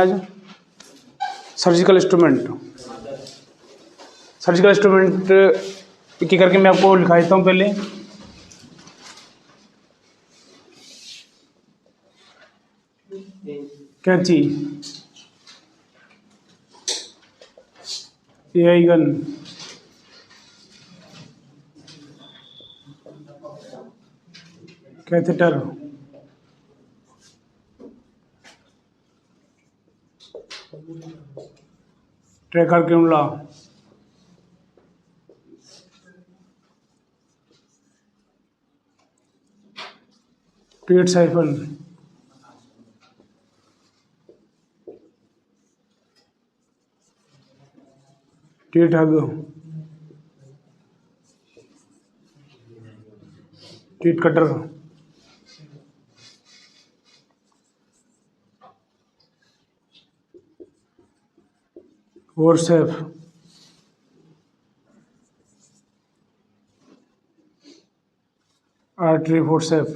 आज surgical instrument एक एक करके मैं आपको लिखा देता हूँ। पहले कैंची, AI gun, catheter, tracker camera, teat siphon, teat hug, teat cutter, forcep, artery forcep,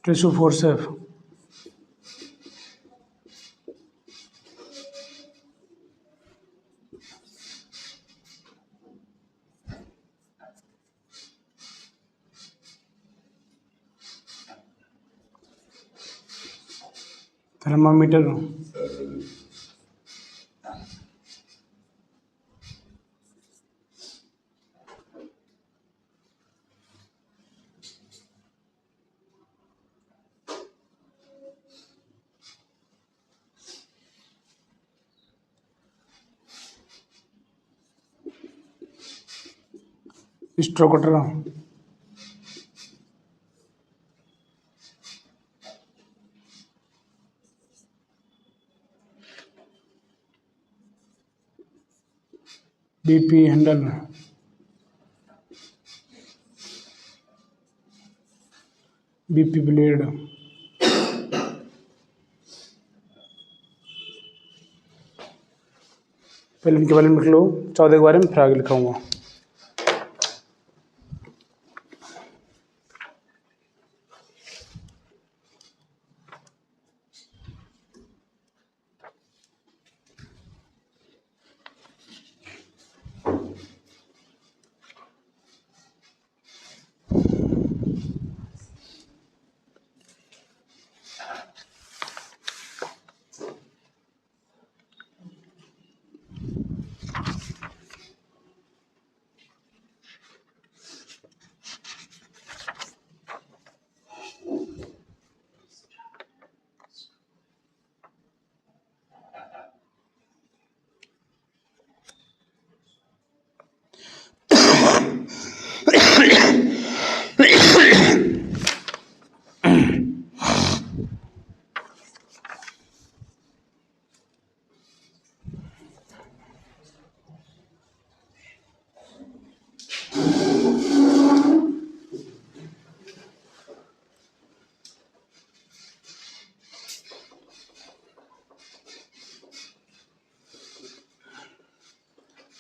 tissue forcep, thermometer, straw cutter, BP handle, BP blade, पहले इनके बारे में लिख लो, 14 के बारे में फिर आगे लिखाऊंगा।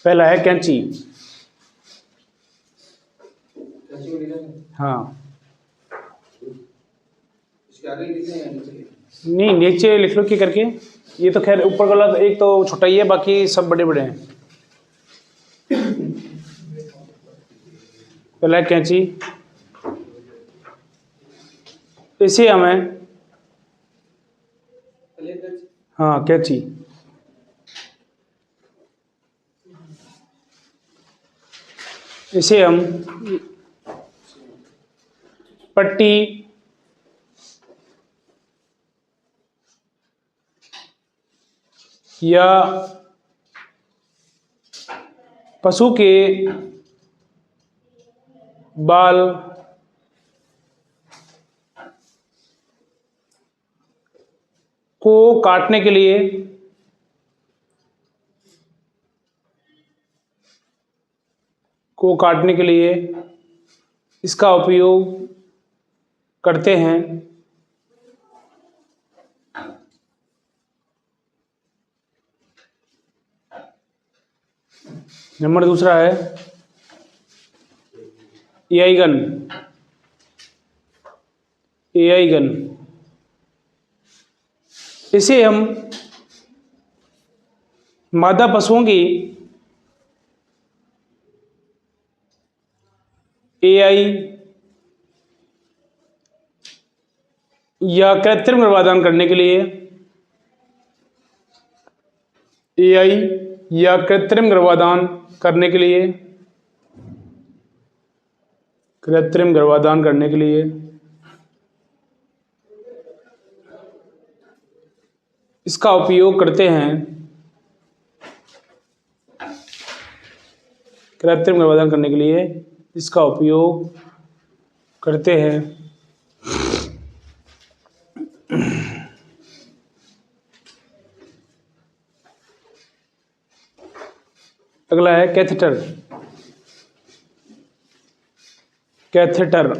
पहला है कैंची। हाँ, नहीं नीचे लिख लो कि करके, ये तो खैर ऊपर वाला एक तो छोटा ही है, बाकी सब बड़े बड़े हैं। पहला है कैंची, इसे हमें, हाँ कैंची, इसे हम पट्टी या पशु के बाल को काटने के लिए इसका उपयोग करते हैं। नंबर दूसरा है एआई गन, एआई गन, इसे हम मादा पशुओं की एआई या कृत्रिम गर्भाधान करने के लिए, एआई या कृत्रिम गर्भाधान करने के लिए, कृत्रिम गर्भाधान करने के लिए इसका उपयोग करते हैं, कृत्रिम गर्भाधान करने के लिए इसका उपयोग करते हैं। अगला है कैथेटर, कैथेटर,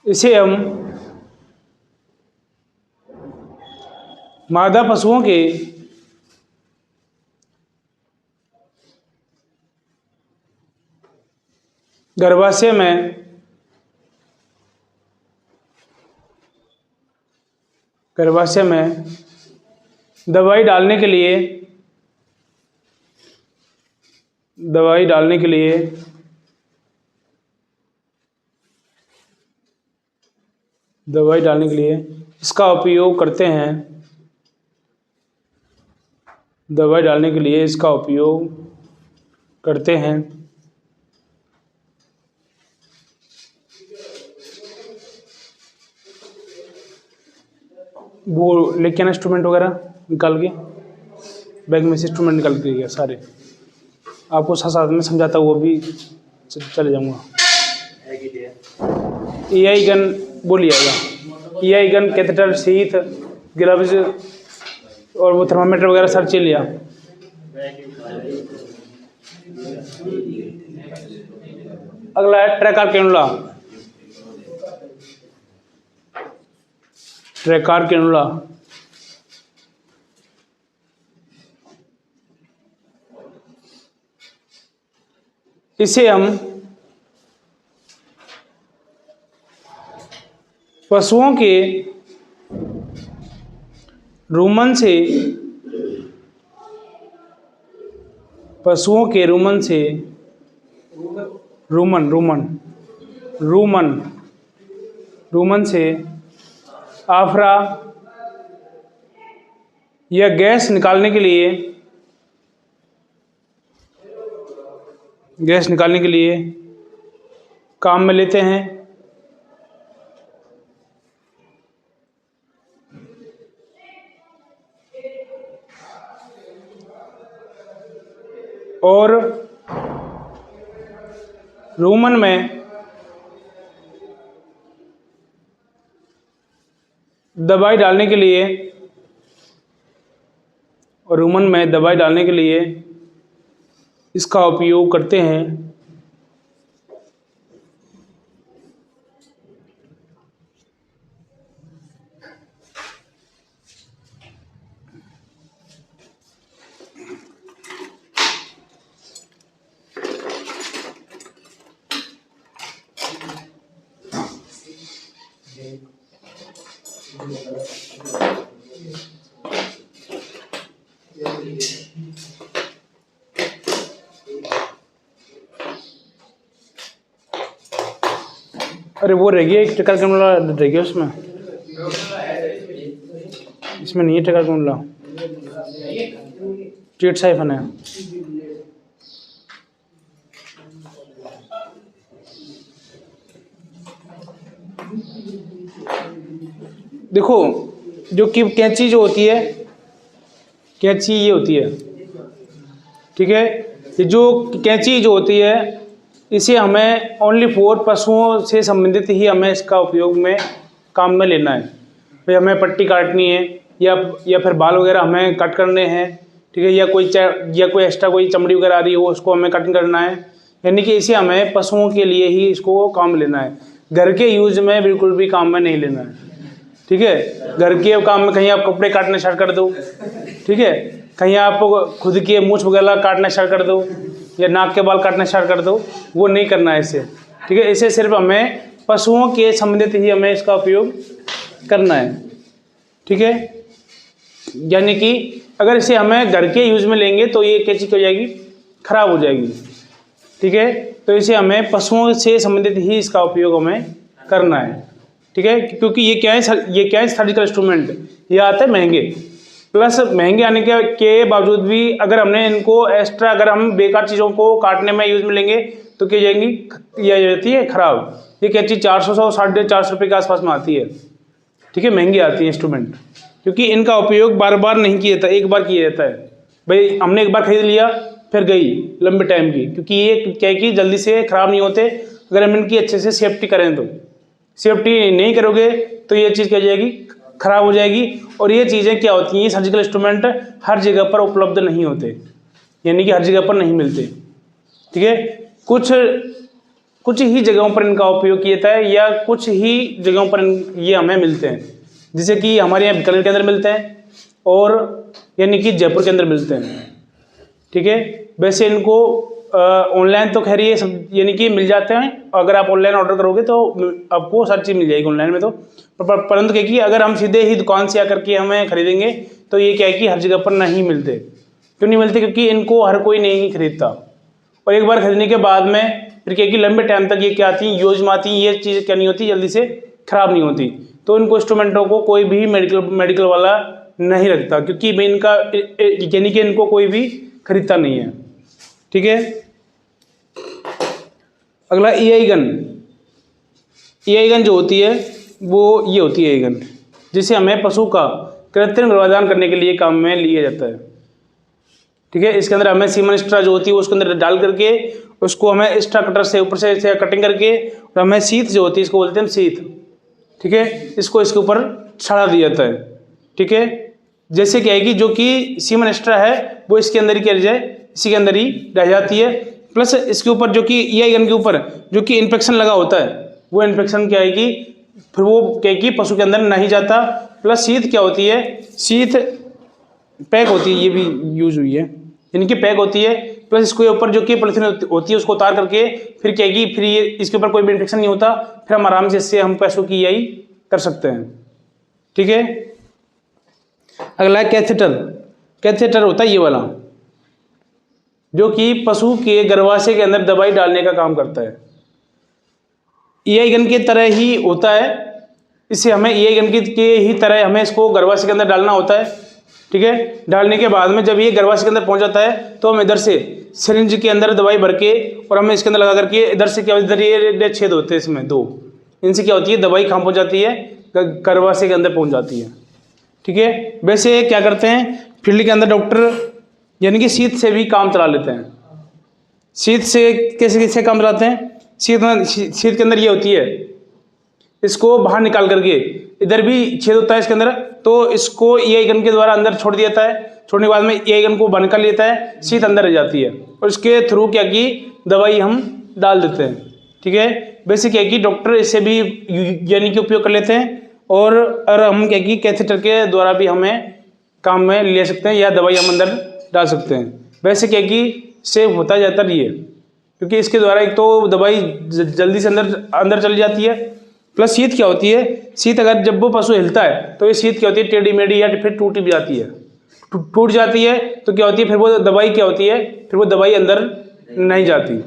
इसे हम मादा पशुओं के गर्भाशय में दवाई डालने के लिए, दवाई डालने के लिए दवाई डालने के लिए इसका उपयोग करते हैं, दवाई डालने के लिए इसका उपयोग करते हैं। वो लेके आना इंस्ट्रूमेंट वगैरह निकाल के, बैग में से इंस्ट्रूमेंट निकाल के गया सारे, आपको साथ साथ में समझाता हुआ भी चले जाऊंगा। एआई गन बोलिएगा, AI gun, catheter, sheath, gloves और वो थर्मामीटर वगैरह सब चीज लिया। अगला है ट्रैकार कैनुला, ट्रैकार कैनुला, इसे हम पशुओं के रूमन से, पशुओं के रूमन से, रूमन रूमन रूमन रूमन से आफरा या गैस निकालने के लिए, गैस निकालने के लिए काम में लेते हैं। और रूमन में दवाई डालने के लिए, और रूमन में दवाई डालने के लिए इसका उपयोग करते हैं। अरे वो रह गया एक टक्कर कैमरा रह गया उसमें, इसमें नहीं है टक्कर कैमरा, टेट साइफन है। देखो जो कि कैंची जो होती है, कैंची ये होती है, ठीक है, ये जो कैंची जो होती है इसे हमें ओनली फॉर पशुओं से संबंधित ही हमें इसका उपयोग में काम में लेना है। भाई हमें पट्टी काटनी है या फिर बाल वगैरह हमें कट करने हैं, ठीक है, या कोई एक्स्ट्रा कोई चमड़ी वगैरह आ रही हो उसको हमें कटिंग करना है, यानी कि इसे हमें पशुओं के लिए ही इसको काम में लेना है, घर के यूज में बिल्कुल भी काम में नहीं लेना है। ठीक है, घर के काम में कहीं आप कपड़े काटने स्टार्ट कर दो, ठीक है, कहीं आप खुद के मूंछ वगैरह काटना स्टार्ट कर दो या नाक के बाल काटना स्टार्ट कर दो, वो नहीं करना है इसे। ठीक है, इसे सिर्फ हमें पशुओं के संबंधित ही हमें इसका उपयोग करना है। ठीक है, यानी कि अगर इसे हमें घर के यूज में लेंगे तो ये कैसी हो जाएगी, खराब हो जाएगी। ठीक है, तो इसे हमें पशुओं से संबंधित ही इसका उपयोग हमें करना है। ठीक है, क्योंकि ये क्या है सर्जिकल इंस्ट्रूमेंट, ये आते हैं महंगे, प्लस महंगे आने के बावजूद भी अगर हमने इनको एक्स्ट्रा, अगर हम बेकार चीज़ों को काटने में यूज में लेंगे तो क्या जाएंगी, ये जाती है खराब। ये कैंची 400 450 रुपये के आसपास में आती है। ठीक है, महंगी आती है इंस्ट्रूमेंट, क्योंकि इनका उपयोग बार बार नहीं किया जाता, एक बार किया जाता है। भाई हमने एक बार खरीद लिया फिर गई लंबे टाइम की, क्योंकि ये क्या है कि जल्दी से ख़राब नहीं होते अगर हम इनकी अच्छे से सेफ्टी करें। तो सेफ्टी नहीं करोगे तो ये चीज़ क्या जाएगी, खराब हो जाएगी। और ये चीज़ें क्या होती हैं, सर्जिकल इंस्ट्रूमेंट हर जगह पर उपलब्ध नहीं होते, यानी कि हर जगह पर नहीं मिलते। ठीक है, कुछ ही जगहों पर इनका उपयोग किया जाता है, या कुछ ही जगहों पर ये हमें मिलते हैं, जैसे कि हमारे यहाँ बीकानेर के अंदर मिलते हैं और यानी कि जयपुर के अंदर मिलते हैं। ठीक है, वैसे इनको ऑनलाइन तो खैर ये सब यानी कि मिल जाते हैं, अगर आप ऑनलाइन ऑर्डर करोगे तो आपको हर चीज़ मिल जाएगी ऑनलाइन में। तो परंतु क्या कि अगर हम सीधे ही दुकान से आकर के हमें खरीदेंगे तो ये क्या है कि हर जगह पर नहीं मिलते। क्यों नहीं मिलते, क्योंकि इनको हर कोई नहीं खरीदता, और एक बार खरीदने के बाद में फिर क्या कि लंबे टाइम तक ये क्या आती हैं, यूज में आती हैं, ये चीज़ क्या नहीं होती, जल्दी से खराब नहीं होती। तो इनको इंस्ट्रूमेंटों को कोई भी मेडिकल वाला नहीं रखता, क्योंकि इनका यानी कि इनको कोई भी खरीदता नहीं है। ठीक है, अगला EI गन। EI गन जो होती है वो ये होती है EI गन, जिसे हमें पशु का कृत्रिम गर्भाधान करने के लिए काम में लिया जाता है। ठीक है, इसके अंदर हमें सीमन एक्स्ट्रा जो होती है उसके अंदर डाल करके उसको हमें एक्स्ट्रा कटर से ऊपर से कटिंग करके, और हमें सीथ जो होती है इसको बोलते हैं सीथ। ठीक है, इसको इसके ऊपर चढ़ा दिया जाता है। ठीक है, जैसे क्या है कि जो कि सीमन एक्स्ट्रा है वो इसके अंदर ही क्या जाए, इसी के अंदर ही रह जाती है। प्लस इसके ऊपर जो कि EI गन के ऊपर जो कि इन्फेक्शन लगा होता है, वो इन्फेक्शन क्या है कि फिर वो क्या है कि पशु के अंदर नहीं जाता। प्लस सीथ क्या होती है, सीथ पैक होती है, ये भी यूज हुई है, इनकी पैक होती है। प्लस इसके ऊपर जो कि पॉलिथीन होती है उसको उतार करके फिर क्या है कि फिर ये इसके ऊपर कोई भी इन्फेक्शन नहीं होता, फिर हम आराम से इससे हम पशु की EI कर सकते हैं। ठीक है, अगला है कैथेटर। कैथेटर होता है ये वाला, जो कि पशु के गर्भाशय के अंदर दवाई डालने का काम करता है। EI गन की तरह ही होता है, इससे हमें EI गन के ही तरह हमें इसको गर्भाशय के अंदर डालना होता है। ठीक है, डालने के बाद में जब ये गर्भाशय के अंदर पहुंच जाता है तो हम इधर से सिरिंज के अंदर दवाई भर के और हमें इसके अंदर लगा करके इधर से क्या, इधर ये छेद होते हैं इसमें 2, इनसे क्या होती है दवाई कहाँ पहुँच जाती है, गर्भाशय के अंदर पहुँच जाती है। ठीक है, वैसे क्या करते हैं फील्ड के अंदर डॉक्टर यानी कि सीथ से भी काम चला लेते हैं। सीथ से कैसे काम चलाते हैं, सीथ के अंदर ये होती है, इसको बाहर निकाल करके इधर भी छेद होता है इसके अंदर, तो इसको EI गन के द्वारा अंदर छोड़ दिया जाता है। छोड़ने के बाद में EI गन को बाहर निकाल लेता है, सीथ अंदर रह जाती है और इसके थ्रू क्या की दवाई हम डाल देते हैं। ठीक है, वैसे क्या कि डॉक्टर इससे भी यानी कि उपयोग कर लेते हैं, और हम क्या कि कैथेटर के द्वारा भी हमें काम में ले सकते हैं या दवाई हम अंदर डाल सकते हैं। वैसे क्या कि सेफ होता जाता है ये, क्योंकि इसके द्वारा एक तो दवाई जल्दी से अंदर चली जाती है। प्लस सीथ क्या होती है, सीथ अगर जब वो पशु हिलता है तो ये सीथ क्या होती है टेढ़ी मेढ़ी या फिर टूट भी जाती है, टूट जाती है तो क्या होती है फिर वो दवाई क्या होती है, फिर वो दवाई अंदर नहीं जाती।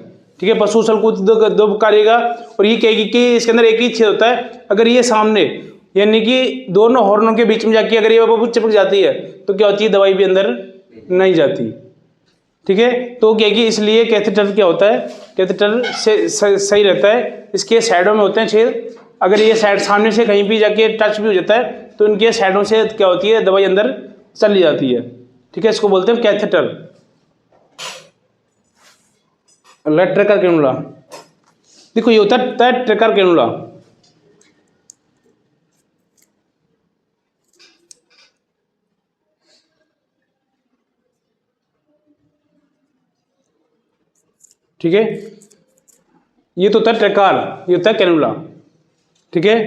ठीक है, पशु उछल कूद दो करेगा, और ये कहेगी कि इसके अंदर एक ही छेद होता है, अगर ये सामने यानी कि दोनों हॉर्नों के बीच में जाके अगर ये चिपक जाती है तो क्या होती है दवाई भी अंदर नहीं जाती। ठीक है, तो क्या कि इसलिए कैथेटर क्या होता है, कैथेटर से सही रहता है। इसके साइडों में होते हैं छेद, अगर ये साइड सामने से कहीं भी जाके टच भी हो जाता है तो इनके साइडों से क्या होती है दवाई अंदर चली जाती है। ठीक है, इसको बोलते हैं कैथेटर। ट्रेकर कैनुला, देखो ये होता है ट्रेकर कैनुला। ठीक है, ये तो होता है ट्रेकार, ये होता है कैनुला। ठीक है,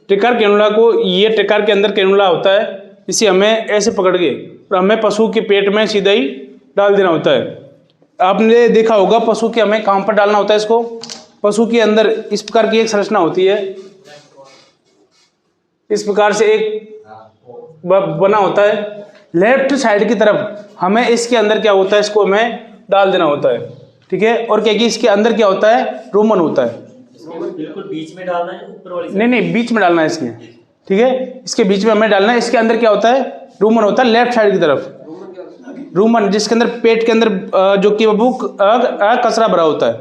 ट्रेकार कैनुला को, ये ट्रेकार के अंदर कैनुला होता है, इसे हमें ऐसे पकड़ के और हमें पशु के पेट में सीधा ही डाल देना होता है। आपने देखा होगा पशु के हमें कहाँ पर डालना होता है इसको। पशु के अंदर इस प्रकार की एक संरचना होती है, इस प्रकार से एक बना होता है। लेफ्ट साइड की तरफ हमें इसके अंदर क्या होता है, इसको हमें डाल देना होता है, ठीक है। और क्या कि इसके अंदर क्या होता है, रोमन होता है। बिल्कुल बीच में डालना है, ऊपर वाली नहीं नहीं, बीच में डालना है इसके, ठीक है। इसके बीच में हमें डालना है। इसके अंदर क्या होता है, रोमन होता है लेफ्ट साइड की तरफ। रोमन जिसके अंदर पेट के अंदर जो कि बाबू कचरा भरा होता है,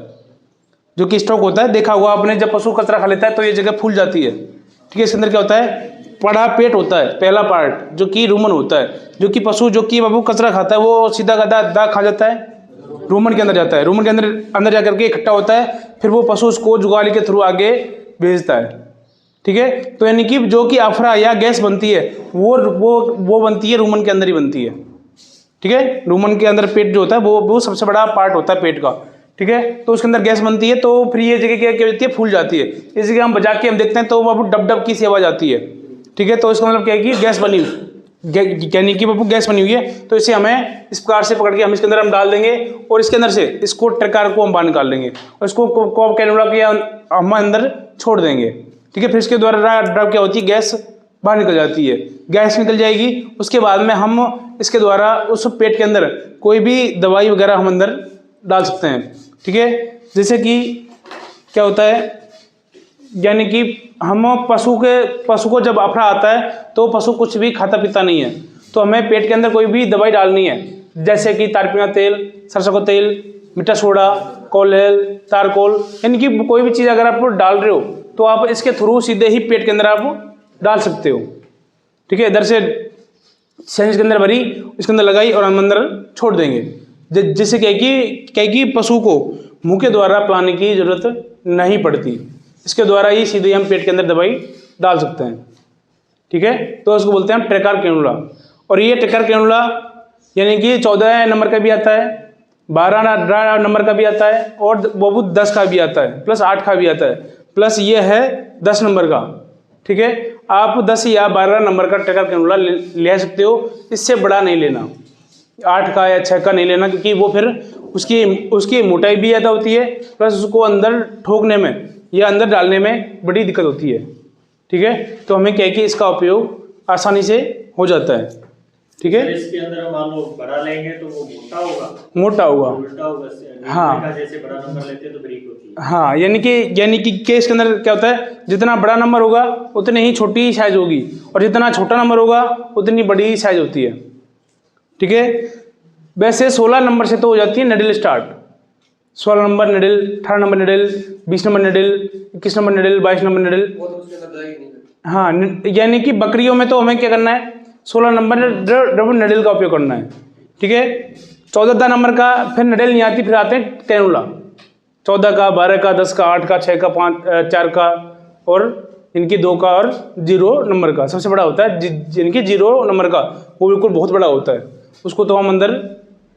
जो कि स्टॉक होता है। देखा होगा आपने, जब पशु कचरा खा लेता है तो ये जगह फूल जाती है, ठीक है। इसके अंदर क्या होता है, बड़ा पेट होता है, पहला पार्ट जो कि रूमन होता है, जो कि पशु जो कि बाबू कचरा खाता है वो सीधा गदा दाग खा जाता है, रूमन के अंदर जाता है। रूमन के अंदर जाकर के इकट्ठा होता है, फिर वो पशु उसको जुगाली के थ्रू आगे भेजता है, ठीक है। तो यानी कि जो कि अफरा या गैस बनती है वो बनती है रूमन के अंदर ही बनती है, ठीक है। रूमन के अंदर पेट जो होता है वो सबसे बड़ा पार्ट होता है पेट का, ठीक है। तो उसके अंदर गैस बनती है, तो फिर ये जगह क्या होती है, फूल जाती है। इस जगह हम बजा के हम देखते हैं तो बाबू डब डब की सी आवाज आती है, ठीक है। तो इसका मतलब क्या है कि गैस बनी, यानी कि बाबू गैस बनी हुई है। तो इसे हमें इस प्रकार से पकड़ के हम इसके अंदर हम डाल देंगे और इसके अंदर से इसको ट्रकार को हम बाहर निकाल लेंगे और इसको कॉप कैनुला के हम अंदर छोड़ देंगे, ठीक है। फिर इसके द्वारा ड्रग क्या होती है, गैस बाहर निकल जाती है। गैस निकल जाएगी, उसके बाद में हम इसके द्वारा उस पेट के अंदर कोई भी दवाई वगैरह हम अंदर डाल सकते हैं, ठीक है। जैसे कि क्या होता है, यानी कि हम पशु को जब अफरा आता है तो पशु कुछ भी खाता पीता नहीं है, तो हमें पेट के अंदर कोई भी दवाई डालनी है, जैसे कि तारपीना तेल, सरसों का तेल, मीठा सोडा, कोलेल, तारकोल, यानी कि कोई भी चीज़ अगर आप डाल रहे हो तो आप इसके थ्रू सीधे ही पेट के अंदर आप डाल सकते हो, ठीक है। इधर से सेंस के अंदर भरी, इसके अंदर लगाई और हम अंदर छोड़ देंगे, जिससे क्या कि पशु को मुंह के द्वारा पिलाने की जरूरत नहीं पड़ती। इसके द्वारा ही सीधे हम पेट के अंदर दवाई डाल सकते हैं, ठीक है। तो उसको बोलते हैं हम ट्रेकार कैनुला। और ये ट्रेकार कैनुला यानी कि 14 नंबर का भी आता है, 12 नंबर का भी आता है और वो 10 का भी आता है, प्लस 8 का भी आता है, प्लस ये है 10 नंबर का, ठीक है। आप 10 या 12 नंबर का ट्रेकार कैनुला ले सकते हो, इससे बड़ा नहीं लेना, 8 का या 6 का नहीं लेना, क्योंकि वो फिर उसकी मोटाई भी ज़्यादा होती है, प्लस उसको अंदर ठोकने में या अंदर डालने में बड़ी दिक्कत होती है, ठीक है। तो हमें क्या है कि इसका उपयोग आसानी से हो जाता है, ठीक है। इसके अंदर मान लो बड़ा लेंगे तो वो मोटा होगा, उल्टा होगा, हाँ। जैसे बड़ा नंबर लेते हैं तो बारीक होती है। हाँ, यानी कि इसके अंदर क्या होता है, जितना बड़ा नंबर होगा उतनी ही छोटी साइज होगी और जितना छोटा नंबर होगा उतनी बड़ी साइज होती है, ठीक है। वैसे 16 नंबर से तो हो जाती है needle start, 16 number needle, 18 number needle, 20 number needle, 21 number needle, 22 number needle. हाँ, यानी कि बकरियों में तो हमें क्या करना है, 16 नंबर डबल निडल का उपयोग करना है, ठीक है। 14 नंबर का फिर निडल नहीं आती, फिर आते हैं कैनुला, 14 का, 12 का, 10 का, 8 का, 6 का, 5, 4 का और इनकी 2 का और 0 नंबर का सबसे बड़ा होता है। जिनकी 0 नंबर का वो बिल्कुल बहुत बड़ा होता है, उसको तो हम अंदर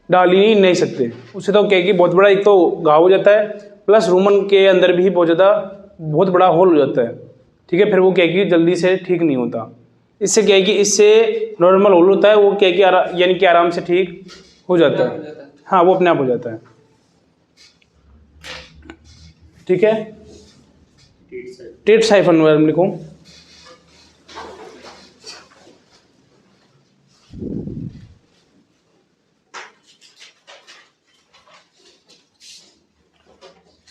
डाल ही नहीं सकते। उससे तो क्या कि बहुत बड़ा एक तो घाव हो जाता है, प्लस रूमन के अंदर भी बहुत बड़ा होल हो जाता है, ठीक है। फिर वो क्या कि जल्दी से ठीक नहीं होता। इससे क्या है कि इससे नॉर्मल होल होता है, वो क्या कि यानी कि आराम से ठीक हो जाता है। हाँ, वो अपने आप हो जाता है, ठीक है। टेट साइफन लिखो।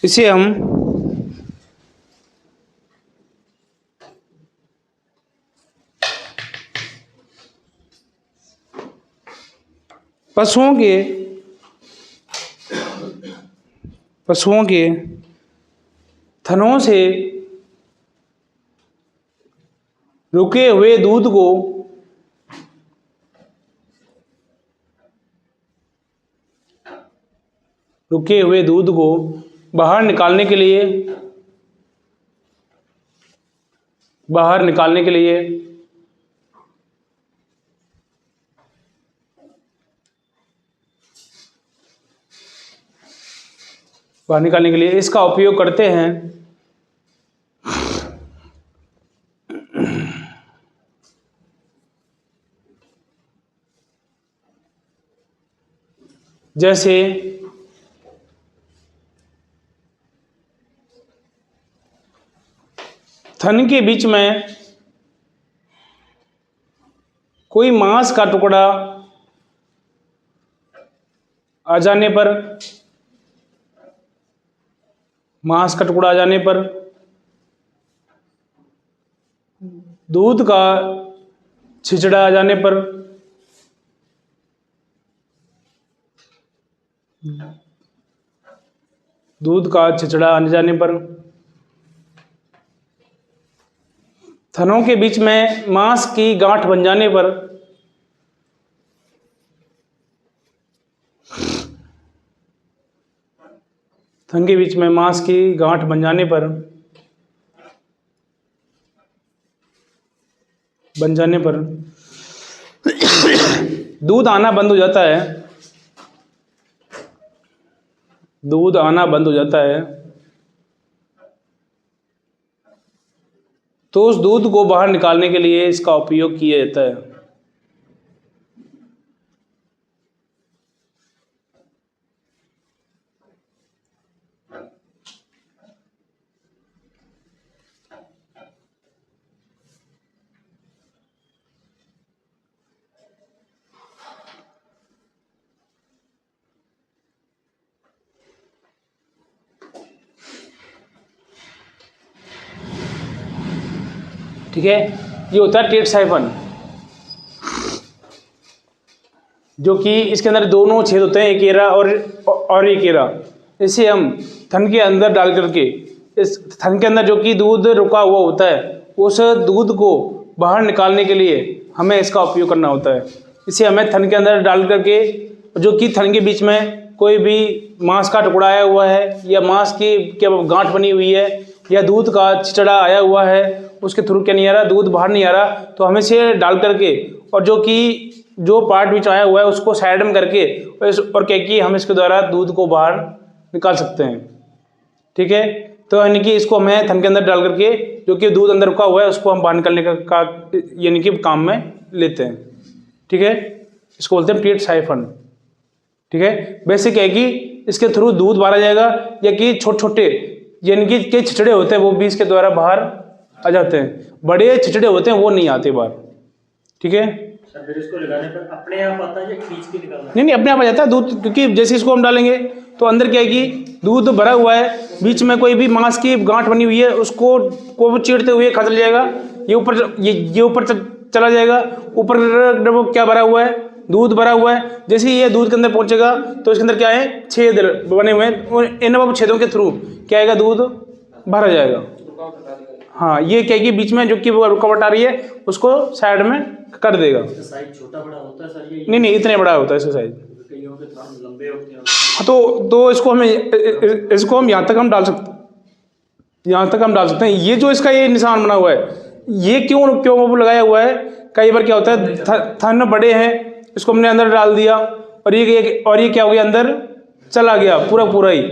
इसे हम पशुओं के थनों से रुके हुए दूध को बाहर निकालने के लिए बाहर निकालने के लिए इसका उपयोग करते हैं। जैसे थन के बीच में कोई मांस का टुकड़ा आ जाने पर, मांस का टुकड़ा आ जाने पर, दूध का छिचड़ा आ जाने पर, दूध का छिचड़ा आ जाने पर, थनों के बीच में मांस की गांठ बन जाने पर, थन के बीच में मांस की गांठ बन जाने पर, दूध आना बंद हो जाता है, दूध आना बंद हो जाता है, तो उस दूध को बाहर निकालने के लिए इसका उपयोग किया जाता है। ठीक है, ये होता है टेट साइफन, जो कि इसके अंदर दोनों छेद होते हैं, एक एरा और एक एरा। इसे हम थन के अंदर डाल करके, इस थन के अंदर जो कि दूध रुका हुआ होता है, उस दूध को बाहर निकालने के लिए हमें इसका उपयोग करना होता है। इसे हमें थन के अंदर डाल करके, जो कि थन के बीच में कोई भी मांस का टुकड़ा आया हुआ है, या मांस की क्या गांठ बनी हुई है, या दूध का छिचड़ा आया हुआ है, उसके थ्रू क्या नहीं आ रहा, दूध बाहर नहीं आ रहा, तो हमें इसे डाल करके, और जो पार्ट बीच आया हुआ है उसको साइड में करके, और क्या कि हम इसके द्वारा दूध को बाहर निकाल सकते हैं। ठीक है, तो यानी कि इसको हमें थन के अंदर डाल करके, जो कि दूध अंदर रुका हुआ है, उसको हम बाहर निकालने का यानी कि काम में लेते हैं। ठीक है, इसको बोलते हैं टेट साइफन। ठीक है, बेसिक है कि इसके थ्रू दूध बाहर आ जाएगा, या कि छोटे छोटे यानी कि के छिचड़े होते हैं वो भी इसके द्वारा बाहर आ जाते हैं, बड़े छिचड़े होते हैं वो नहीं आते बाहर। ठीक है, सर फिर इसको लगाने पर अपने आप आता है या खींच के निकालना? नहीं अपने आप आ जाता है दूध, क्योंकि जैसे इसको हम डालेंगे तो अंदर क्या है कि दूध भरा हुआ है, बीच में कोई भी मांस की गांठ बनी हुई है, उसको को चीरते हुए खा चल जाएगा, ये ऊपर चला जाएगा, ऊपर वो क्या भरा हुआ है, दूध भरा हुआ है। जैसे ही ये दूध के अंदर पहुंचेगा तो इसके अंदर क्या है, छेद बने हुए हैं, इन छेदों के थ्रू क्या आएगा, दूध भरा जाएगा। हाँ, ये क्या है कि बीच में जो कि रुकावट आ रही है उसको साइड में कर देगा। साइज छोटा बड़ा होता है सर ये? नहीं इतने बड़ा होता है इसका साइज। कईयों के थन लंबे होते हैं। हाँ, तो इसको हम यहाँ तक हम डाल सकते हैं। ये जो इसका ये निशान बना हुआ है, ये क्यों लगाया हुआ है, कई बार क्या होता है थन बड़े हैं, इसको हमने अंदर डाल दिया और ये क्या हो गया, अंदर चला गया पूरा ही,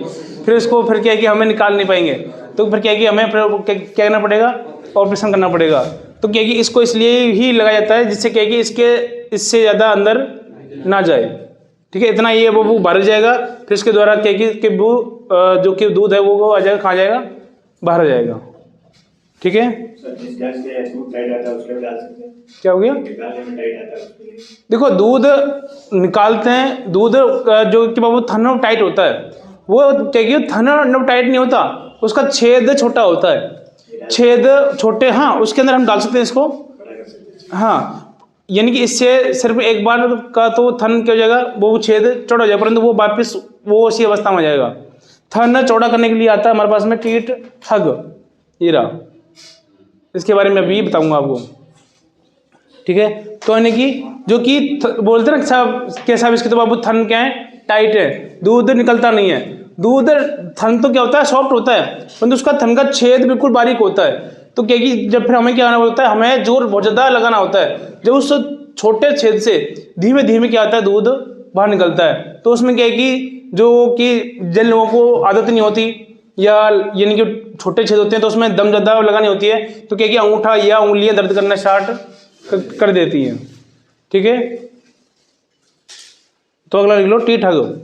फिर इसको फिर क्या है कि हमें निकाल नहीं पाएंगे, तो फिर क्या है कि हमें क्या करना पड़ेगा, ऑपरेशन करना पड़ेगा। तो क्या है कि इसको इसलिए ही लगाया जाता है जिससे क्या है कि इससे ज़्यादा अंदर ना जाए। ठीक है, इतना ये वो भर जाएगा, फिर इसके द्वारा क्या है कि वो जो कि दूध है वो आ जाएगा, खा जाएगा, बाहर आ जाएगा। ठीक है, क्या हो गया, देखो दूध निकालते हैं, दूध जो कि बाबू थन टाइट होता है, वो क्या कि थन टाइट नहीं होता, उसका छेद छोटा होता है, छेद छोटे, हाँ उसके अंदर हम डाल सकते हैं इसको। हाँ, यानी कि इससे सिर्फ एक बार का तो थन क्या हो जाएगा, वो छेद चौड़ा हो जाएगा, परंतु वो वापस वो उसी अवस्था में आ जाएगा। थन चौड़ा करने के लिए आता है हमारे पास में टीट हग, हीरा, इसके बारे में अभी बताऊंगा आपको। ठीक है, तो यानी कि जो कि बोलते ना साहब कैसा, इसके तो बाबू थन क्या है, टाइट है, दूध निकलता नहीं है। दूध थन तो क्या होता है, सॉफ्ट होता है, परंतु उसका थन का छेद बिल्कुल बारीक होता है। तो क्या कि जब फिर हमें क्या करना होता है, हमें जोर बहुत ज़्यादा लगाना होता है, जब उस छोटे छेद से धीमे धीमे क्या आता है, दूध बाहर निकलता है। तो उसमें क्या है कि जो कि जिन लोगों को आदत नहीं होती, या यानी कि छोटे छेद होते हैं, तो उसमें दम ज़्यादा लगानी होती है, तो क्या कि अंगूठा या उंगलियां दर्द करना स्टार्ट कर देती हैं। ठीक है, तो अगला लिख लो टीट हग।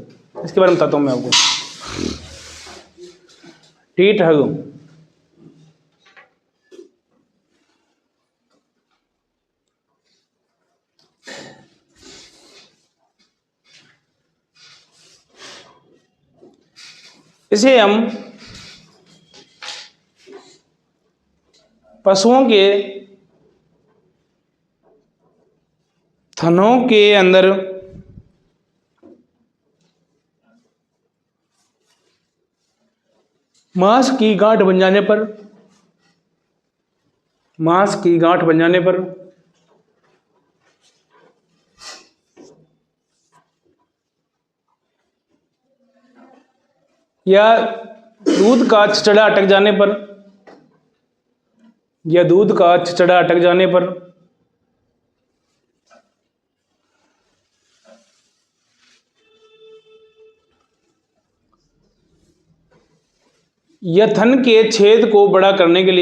इसके बारे में बताता हूँ मैं आपको। टी ठग इसे हम पशुओं के थनों के अंदर मांस की गांठ बन जाने पर या दूध का छिचड़ा अटक जाने पर या थन के छेद को बड़ा करने के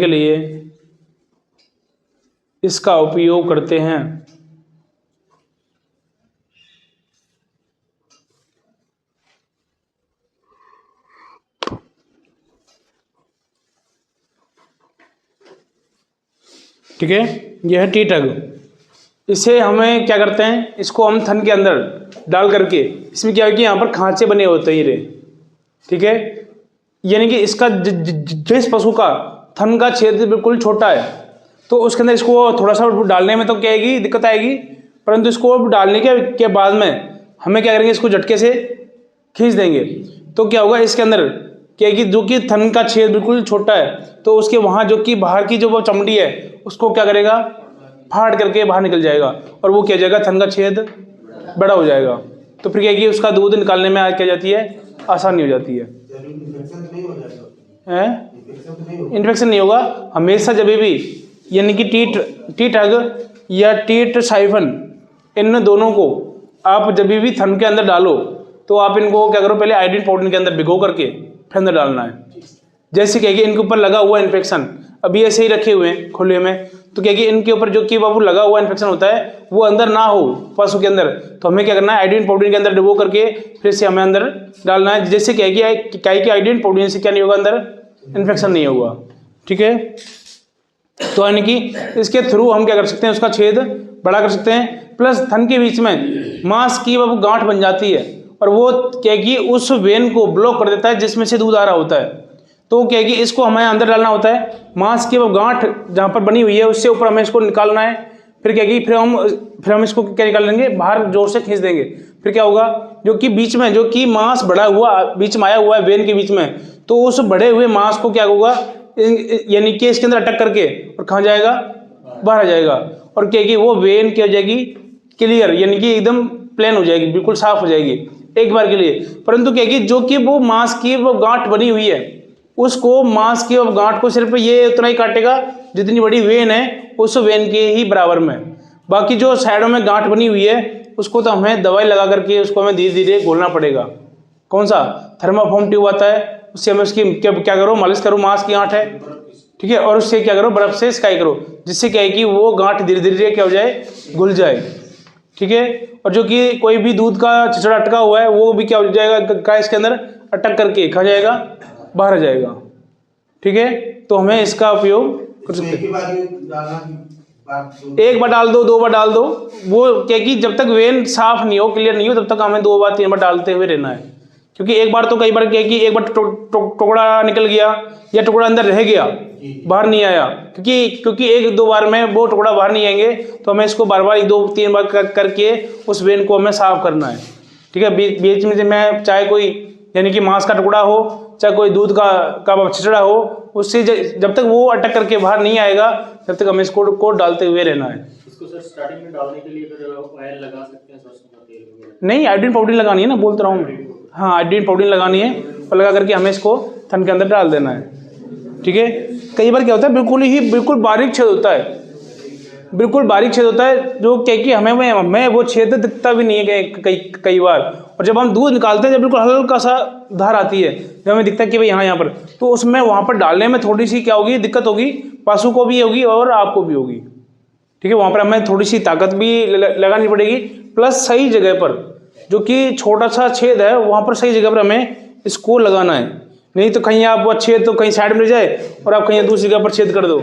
लिए इसका उपयोग करते हैं। ठीक है, यह है टी ठग। इसे हमें क्या करते हैं, इसको हम थन के अंदर डाल करके, इसमें क्या है कि यहाँ पर खांचे बने होते हैं ये, ठीक है, यानी कि इसका जिस पशु का थन का छेद बिल्कुल छोटा है तो उसके अंदर इसको थोड़ा सा डालने में तो क्या आएगी, दिक्कत आएगी, परंतु इसको डालने के बाद में हमें क्या करेंगे, इसको झटके से खींच देंगे तो क्या होगा, इसके अंदर क्या है कि जो कि थन का छेद बिल्कुल छोटा है तो उसके वहाँ जो कि बाहर की जो वो चमड़ी है उसको क्या करेगा, फाड़ करके बाहर निकल जाएगा और वो क्या हो जाएगा, थन का छेद बड़ा हो जाएगा। तो फिर क्या है कि उसका दूध निकालने में क्या जाती है, आसानी हो जाती है। इन्फेक्शन नहीं होगा हमेशा जब भी, यानी कि टी ठग या टीट साइफन, इन दोनों को आप जब भी थन के अंदर डालो तो आप इनको क्या करो, पहले आयोडीन पाउडर के अंदर भिगो करके फिर अंदर डालना है। जैसे क्या कि इनके ऊपर लगा हुआ इन्फेक्शन अभी ऐसे ही रखे हुए हैं खुले में, तो क्या कि इनके ऊपर जो कि बाबू लगा हुआ इन्फेक्शन होता है वो अंदर ना हो पशु के अंदर, तो हमें क्या करना है, आयोडीन पाउडर के अंदर डुबो करके फिर से हमें अंदर डालना है। जैसे क्या कि आयोडीन पाउडर से क्या नहीं होगा, अंदर इन्फेक्शन नहीं होगा। ठीक है, तो यानी कि इसके थ्रू हम क्या कर सकते हैं, उसका छेद बड़ा कर सकते हैं, प्लस थन के बीच में मांस की वो गांठ बन जाती है और वो क्या कि उस वेन को ब्लॉक कर देता है जिसमें से दूध आ रहा होता है। तो क्या कि इसको हमें अंदर डालना होता है, मांस की वो गांठ जहाँ पर बनी हुई है उससे ऊपर हमें इसको निकालना है। फिर क्या कि फिर हम इसको क्या निकाल लेंगे, बाहर जोर से खींच देंगे। फिर क्या होगा, जो कि बीच में जो कि मांस बढ़ा हुआ बीच में आया हुआ है वेन के बीच में, तो उस बढ़े हुए मांस को क्या होगा, यानी कि इसके अंदर अटक करके और कहाँ जाएगा, बाहर आ जाएगा। और क्या कि वो वेन क्या हो जाएगी, क्लियर, यानी कि एकदम प्लेन हो जाएगी, बिल्कुल साफ हो जाएगी एक बार के लिए। परंतु क्या कि जो कि वो मांस की वो गांठ बनी हुई है, उसको मांस की वो गांठ को सिर्फ ये उतना ही काटेगा जितनी बड़ी वेन है उस वेन के ही बराबर में। बाकी जो साइडों में गांठ बनी हुई है उसको तो हमें दवाई लगा करके उसको हमें धीरे धीरे घोलना पड़ेगा। कौन सा थर्माफॉर्म ट्यूब आता है, उससे हमें उसकी क्या करो, मालिश करो, मांस की गांठ है, ठीक है, और उससे क्या करो, बर्फ से सिकाई करो, जिससे क्या है कि वो गांठ धीरे धीरे क्या हो जाए, घुल जाए। ठीक है, और जो कि कोई भी दूध का छिछड़ा अटका हुआ है वो भी क्या हो जाएगा, इसके अंदर अटक करके खा जाएगा, बाहर आ जाएगा। ठीक है, तो हमें इसका उपयोग कर सकते हैं। एक बार डाल दो, दो बार डाल दो, वो क्या कि जब तक वेन साफ नहीं हो, क्लियर नहीं हो, तब तक हमें 2 बार 3 बार डालते हुए रहना है। क्योंकि एक बार तो कई बार क्या कि एक बार टुकड़ा निकल गया या टुकड़ा अंदर रह गया, बाहर नहीं आया, क्योंकि 1-2 बार में वो टुकड़ा बाहर नहीं आएंगे, तो हमें इसको बार बार 1-2-3 बार करके उस वेन को हमें साफ करना है। ठीक है, बीच में मैं चाहे कोई यानी कि मांस का टुकड़ा हो, चाहे कोई दूध का छिछड़ा हो, उससे जब तक वो अटक करके बाहर नहीं आएगा तब तक हमें इसको को डालते हुए रहना है। इसको सर स्टार्टिंग में डालने के लिए फिर ऑयल लगा सकते हैं, सरसों का तेल वगैरह? नहीं, आयोडीन पाउडर लगानी है ना, बोलता रहा हूँ। हाँ, आयोडीन पाउडर लगानी है और लगा करके हमें इसको थन के अंदर डाल देना है। ठीक है, कई बार क्या होता है, बिल्कुल बारीक छेद होता है, बिल्कुल बारीक छेद होता है, जो कि हमें वो छेद दिखता भी नहीं है कई बार। और जब हम दूध निकालते हैं, जब बिल्कुल हल्का सा धार आती है, जब हमें दिखता है कि भाई यहाँ पर, तो उसमें वहाँ पर डालने में थोड़ी सी क्या होगी, दिक्कत होगी, पशु को भी होगी और आपको भी होगी। ठीक है, वहाँ पर हमें थोड़ी सी ताकत भी लगानी पड़ेगी, प्लस सही जगह पर, जो कि छोटा सा छेद है वहाँ पर सही जगह पर हमें इसको लगाना है। नहीं तो कहीं आप वो छेद तो कहीं साइड में रह जाए और आप कहीं दूसरी जगह पर छेद कर दो।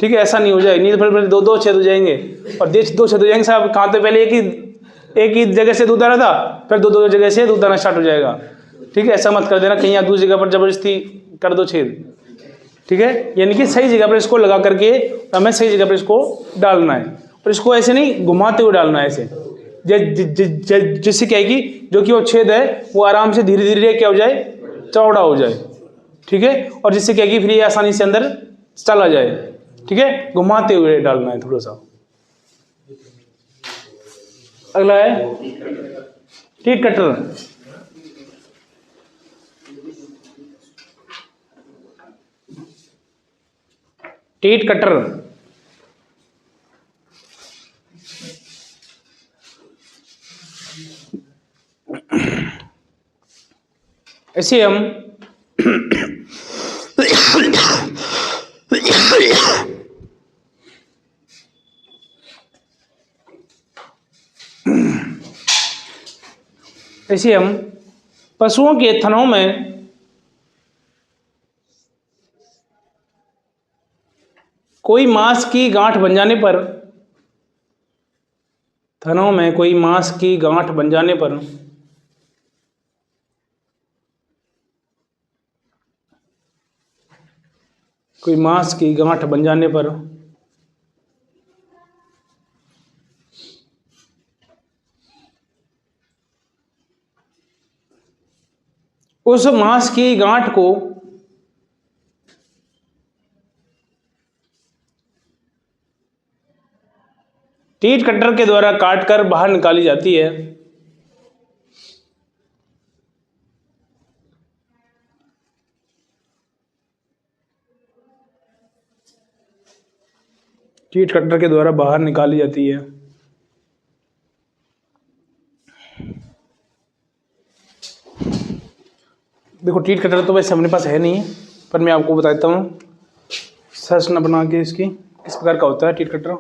ठीक है, ऐसा नहीं हो जाए, नहीं तो फिर दो छेद हो जाएंगे, और दो छेद हो जाएंगे साहब। कहाँ तो पहले एक ही जगह से दूध आ रहा था, फिर दो जगह से दूध आना स्टार्ट हो जाएगा। ठीक है, ऐसा मत कर देना, कहीं आप दूसरी जगह पर जबरदस्ती कर दो छेद। ठीक है, यानी कि सही जगह पर इसको लगा करके हमें सही जगह पर इसको डालना है, और इसको ऐसे नहीं घुमाते हुए डालना है, ऐसे जिससे क्या है कि जो कि वो छेद है वो आराम से धीरे धीरे क्या हो जाए, चौड़ा हो जाए। ठीक है, और जिससे क्या है कि फिर ये आसानी से अंदर चला जाए। ठीक है, घुमाते हुए डालना है थोड़ा सा। अगला है टीट कटर। टीट कटर ऐसे हम ऐसे हम पशुओं के थनों में कोई मांस की गांठ बन जाने पर, थनों में कोई मांस की गांठ बन जाने पर कोई मांस की गांठ बन जाने पर उस मांस की गांठ को टीट कटर के द्वारा काटकर बाहर निकाली जाती है। टीट कटर के द्वारा बाहर निकाली जाती है। देखो, टीट कटर तो वैसे अपने पास है नहीं, पर मैं आपको बताता हूँ सर्च न बना के इसकी, किस प्रकार का होता है टीट कटर।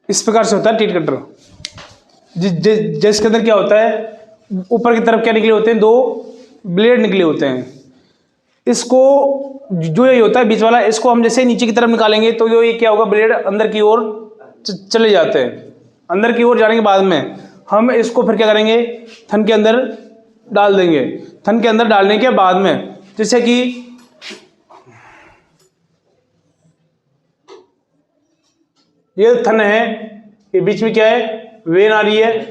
इस प्रकार से होता है टीट कटर, जिसके अंदर क्या होता है, ऊपर की तरफ क्या निकले होते हैं, 2 ब्लेड निकले होते हैं। इसको जो ये होता है बीच वाला, इसको हम जैसे नीचे की तरफ निकालेंगे तो ये क्या होगा, ब्लेड अंदर की ओर चले जाते हैं। अंदर की ओर जाने के बाद में हम इसको फिर क्या करेंगे, थन के अंदर डाल देंगे। थन के अंदर डालने के बाद में जैसे कि ये थन है, ये बीच में क्या है, वेन आ रही है।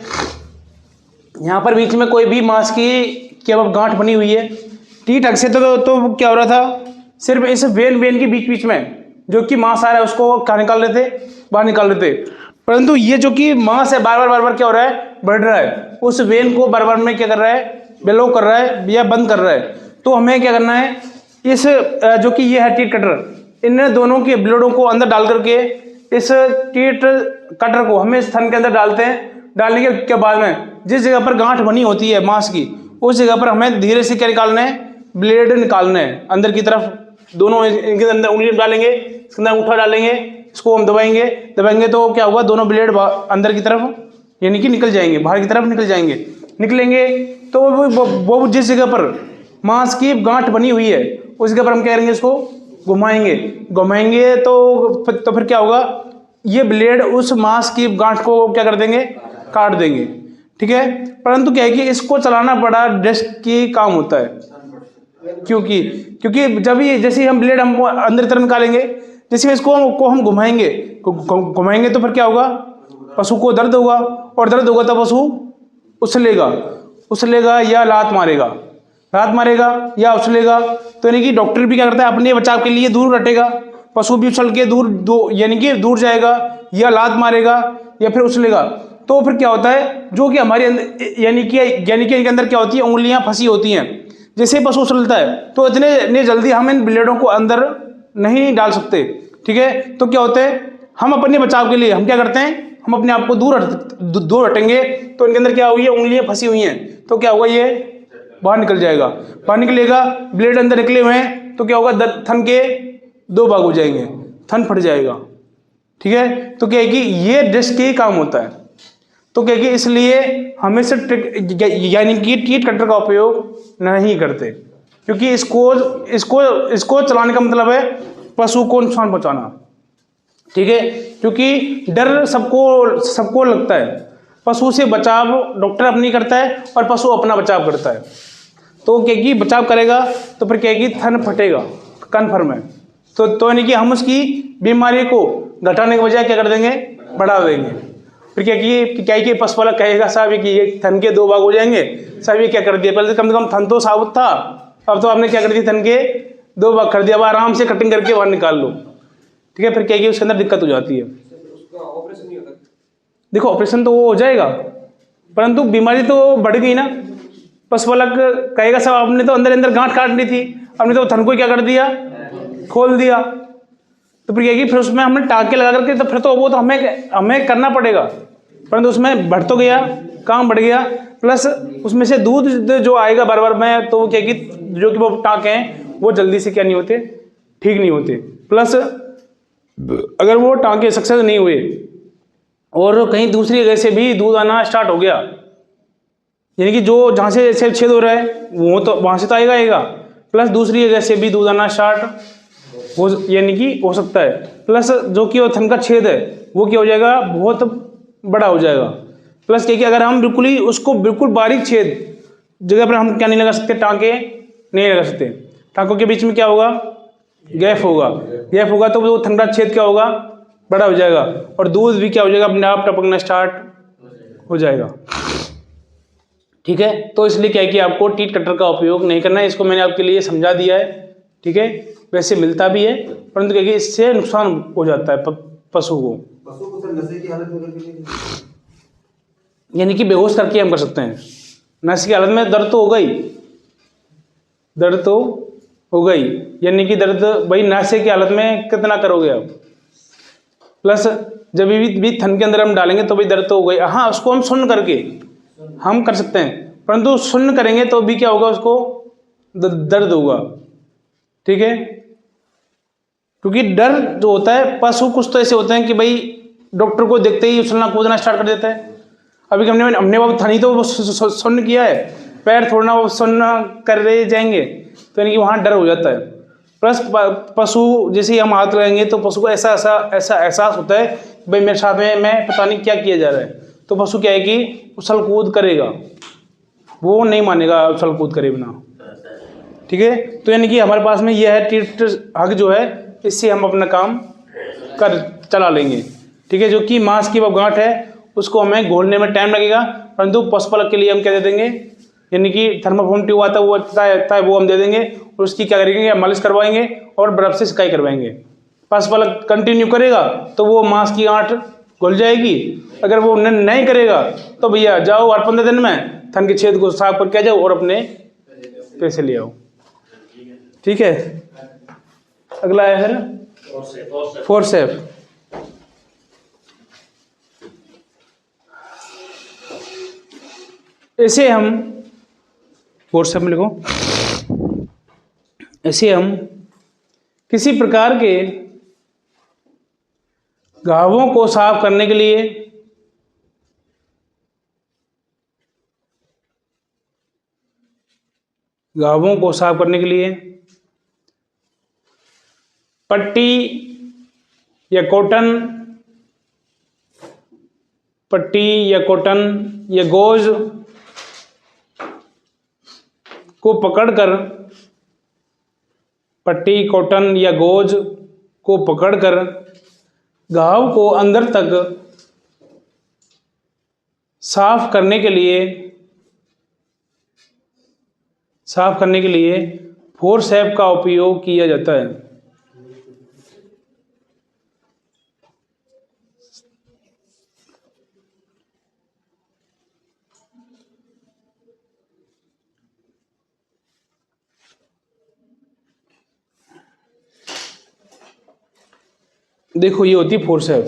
यहाँ पर बीच में कोई भी मांस की क्या गांठ बनी हुई है। टीट अक्स से तो क्या हो रहा था, सिर्फ इस वेन के बीच में जो कि मांस आ रहा है उसको क्या निकाल रहे थे, बाहर निकाल रहे थे। परंतु ये जो कि मांस है बार बार क्या हो रहा है, बढ़ रहा है। उस वेन को बार में क्या कर रहा है, ब्लॉक कर रहा है या बंद कर रहा है। तो हमें क्या करना है, इस जो कि ये है टीट कटर, इन दोनों के ब्लेडों को अंदर डाल करके इस टीट कटर को हमें इस थन के अंदर डालते हैं। डालने के बाद में जिस जगह पर गांठ बनी होती है मांस की, उस जगह पर हमें धीरे से क्या निकालना है, ब्लेड निकालना है अंदर की तरफ। दोनों इनके अंदर उंगली डालेंगे, इसके अंदर अंगूठा डालेंगे, इसको हम दबाएंगे तो क्या होगा, दोनों ब्लेड अंदर की तरफ यानी कि निकल जाएंगे, बाहर की तरफ निकलेंगे। तो वो जिस जगह पर मांस की गांठ बनी हुई है उस जगह पर हम क्या करेंगे, इसको घुमाएंगे तो फिर क्या होगा, ये ब्लेड उस मांस की गांठ को क्या कर देंगे, काट देंगे, ठीक है। परंतु क्या है कि इसको चलाना बड़ा रिस्क की काम होता है, क्योंकि जब ये जैसे हम ब्लेड हम अंदर की तरफ निकालेंगे, जैसे इसको हम घुमाएंगे तो फिर क्या होगा, पशु को दर्द होगा, और दर्द होगा तो पशु उछलेगा या लात मारेगा या उछलेगा। तो यानी कि डॉक्टर भी क्या करता है, अपने बचाव के लिए दूर हटेगा, पशु भी उछल के यानी कि दूर जाएगा या लात मारेगा या फिर उछलेगा। तो फिर क्या होता है, जो कि हमारे यानी कि इनके अंदर क्या होती है, उंगलियां फंसी होती हैं। जैसे पशु उछलता है तो इतने जल्दी हम इन ब्लेडों को अंदर नहीं डाल सकते, ठीक है। तो क्या होता है, हम अपने बचाव के लिए हम क्या करते हैं, हम अपने आप को दूर हटेंगे, तो इनके अंदर क्या होगी, उंगलियां फंसी हुई हैं, तो क्या होगा, ये बाहर निकल जाएगा, बाहर निकलेगा, ब्लेड अंदर निकले हुए हैं, तो क्या होगा, थन के 2 भाग हो जाएंगे, थन फट जाएगा, ठीक है। तो क्या है कि ये रिस्क ही काम होता है। तो क्या है कि इसलिए हमेशा यानी कि टीट कटर का उपयोग नहीं करते, क्योंकि इसको चलाने का मतलब है पशु को नुकसान पहुंचाना, ठीक है। क्योंकि डर सबको लगता है, पशु से बचाव डॉक्टर अपनी करता है और पशु अपना बचाव करता है। तो क्या कि बचाव करेगा तो फिर क्या कि थन फटेगा, कन्फर्म है। तो यानी कि हम उसकी बीमारी को घटाने के बजाय क्या कर देंगे, बढ़ा देंगे। फिर क्या कि पशुपालक कहेगा, साहब कि ये थन के 2 भाग हो जाएंगे, साहब ये क्या कर दिया, पहले कम से कम थन तो साबुत था, अब तो आपने क्या कर दिया, थन के 2 भाग कर दिया, अब आराम से कटिंग करके बाहर निकाल लो, ठीक है। फिर क्या कि उसके अंदर दिक्कत हो जाती है। देखो ऑपरेशन तो वो हो जाएगा, परंतु बीमारी तो बढ़ गई ना। पशुपालक कहेगा, साहब आपने तो अंदर गांठ काट ली थी, आपने तो थन को क्या कर दिया, खोल दिया। तो फिर क्या, फिर उसमें हमने टाँके लगा करके, तो फिर तो वो तो हमें करना पड़ेगा, परंतु उसमें बढ़ तो गया, काम बढ़ गया, प्लस उसमें से दूध जो आएगा बार में, तो क्या कि जो कि वो टाँके हैं वो जल्दी से क्या नहीं होते, ठीक नहीं होते। प्लस अगर वो टाँके सक्सेस नहीं हुए और कहीं दूसरी जगह से भी दूध आना स्टार्ट हो गया, यानी कि जो जहाँ से छेद हो रहा है वो तो वहाँ से तो आएगा, प्लस दूसरी जगह से भी दूध आना स्टार्ट यानी कि हो सकता है। प्लस जो कि वो थन का छेद है वो क्या हो जाएगा, बहुत बड़ा हो जाएगा। प्लस क्या कि अगर हम बिल्कुल बारीक छेद जगह पर हम क्या नहीं लगा सकते, टाँके नहीं लगा सकते, टाँकों के बीच में क्या होगा, गैप होगा, तो वो थन का छेद क्या होगा, बड़ा हो जाएगा, और दूध भी क्या हो जाएगा, अपने आप टपकना स्टार्ट हो जाएगा, ठीक है। तो इसलिए क्या है कि आपको टीट कटर का उपयोग नहीं करना है। इसको मैंने आपके लिए समझा दिया है, ठीक है। वैसे मिलता भी है, परंतु क्या है कि इससे नुकसान हो जाता है पशु को नशे की हालत में, यानी कि बेहोश करके हम कर सकते हैं। नशे की हालत में दर्द तो हो गई, यानी कि दर्द भाई नशे की हालत में कितना करोगे आप। प्लस जब भी थन के अंदर हम डालेंगे तो भी दर्द तो हो गई। हाँ, उसको हम सुन्न करके हम कर सकते हैं, परंतु सुन्न करेंगे तो भी क्या होगा, उसको दर्द होगा, ठीक है। क्योंकि डर जो होता है, पशु कुछ तो ऐसे होते हैं कि भाई डॉक्टर को देखते ही उछलना कूदना स्टार्ट कर देता है। अभी हमने वो थनी तो वो सुन्न किया है, पैर थोड़ना वो सुन्न कर रहे जाएंगे, तो यानी कि वहाँ डर हो जाता है। प्लस पशु जैसे ही हम हाथ लगाएंगे तो पशु को ऐसा एहसास होता है भाई मेरे साथ में मैं पता नहीं क्या किया जा रहा है। तो पशु क्या है कि उछल कूद करेगा, वो नहीं मानेगा उछल कूद करे बिना, ठीक है। तो यानी कि हमारे पास में यह है टीट हग जो है, इससे हम अपना काम चला लेंगे, ठीक है। जो कि मांस की वो गांठ है उसको हमें घोलने में टाइम लगेगा, परंतु पशुपालक के लिए हम क्या दे देंगे, यानी कि थर्मोफोम ट्यूब आता है वो हम दे देंगे, और उसकी क्या करेंगे, मालिश करवाएंगे और बर्फ से सिकाई करवाएंगे। पशुपालक कंटिन्यू करेगा तो वो मांस की गांठ घुल जाएगी। अगर वो नहीं करेगा तो भैया जाओ 8-15 दिन में थन के छेद को साफ करके आ जाओ और अपने पैसे ले आओ, ठीक है। अगला है फिर फोर्सेप। ऐसे हम फोर्सेप में लिखो, ऐसे हम किसी प्रकार के घावों को साफ करने के लिए पट्टी या कॉटन पट्टी या कॉटन या गौज को पकड़कर, पट्टी, कॉटन या गौज को पकड़कर घाव को अंदर तक साफ करने के लिए फोर्सेप का उपयोग किया जाता है। देखो ये होती है फोर्सेप,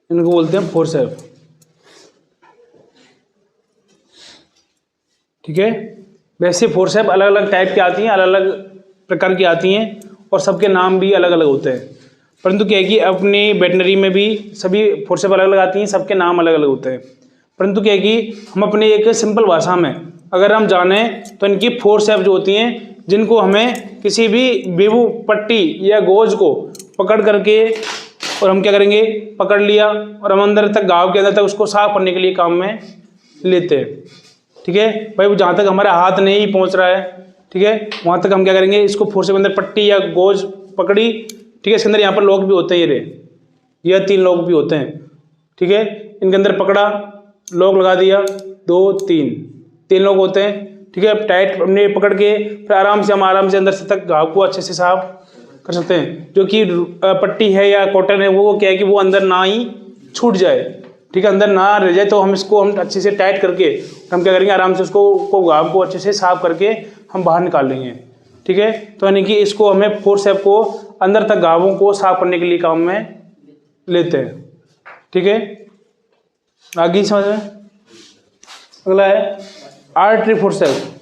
इनको बोलते हैं फोर्सेप। ठीक है, वैसे फोर्सेप अलग अलग टाइप की आती हैं, अलग अलग प्रकार की आती हैं और सबके नाम भी अलग अलग होते हैं। परंतु क्या है कि अपनी वेटनरी में भी सभी फोर्सेप अलग अलग आती हैं, सबके नाम अलग अलग होते हैं। परंतु क्या है कि हम अपने एक सिंपल भाषा में अगर हम जानें तो इनकी फोर्सेप जो होती हैं, जिनको हमें किसी भी बेबू, पट्टी या गोज को पकड़ करके और हम क्या करेंगे, पकड़ लिया और हम अंदर तक, घाव के अंदर तक उसको साफ करने के लिए काम में लेते हैं। ठीक है भाई, जहाँ तक हमारा हाथ नहीं पहुँच रहा है, ठीक है, वहाँ तक हम क्या करेंगे, इसको फोर्सेप के अंदर पट्टी या गोज पकड़ी। ठीक है, इसके अंदर यहाँ पर लोग भी होते हैं, ये 3 लोग भी होते हैं। ठीक है, इनके अंदर पकड़ा, लॉक लगा दिया, 2 3 लोग होते हैं। ठीक है, टाइट हमने पकड़ के फिर आराम से अंदर से तक घाव को अच्छे से साफ कर सकते हैं। जो कि पट्टी है या कॉटन है, वो क्या है कि वो अंदर ना ही छूट जाए। ठीक है, अंदर ना रह जाए, तो हम इसको अच्छे से टाइट करके हम क्या करेंगे, आराम से उसको घाव को अच्छे से साफ करके हम बाहर निकाल लेंगे। ठीक है, तो यानी कि इसको हमें फोर्सेप को अंदर तक घावों को साफ करने के लिए काम में लेते हैं। ठीक है, आगे समझ में। अगला है आर्टरी फोर्सेप।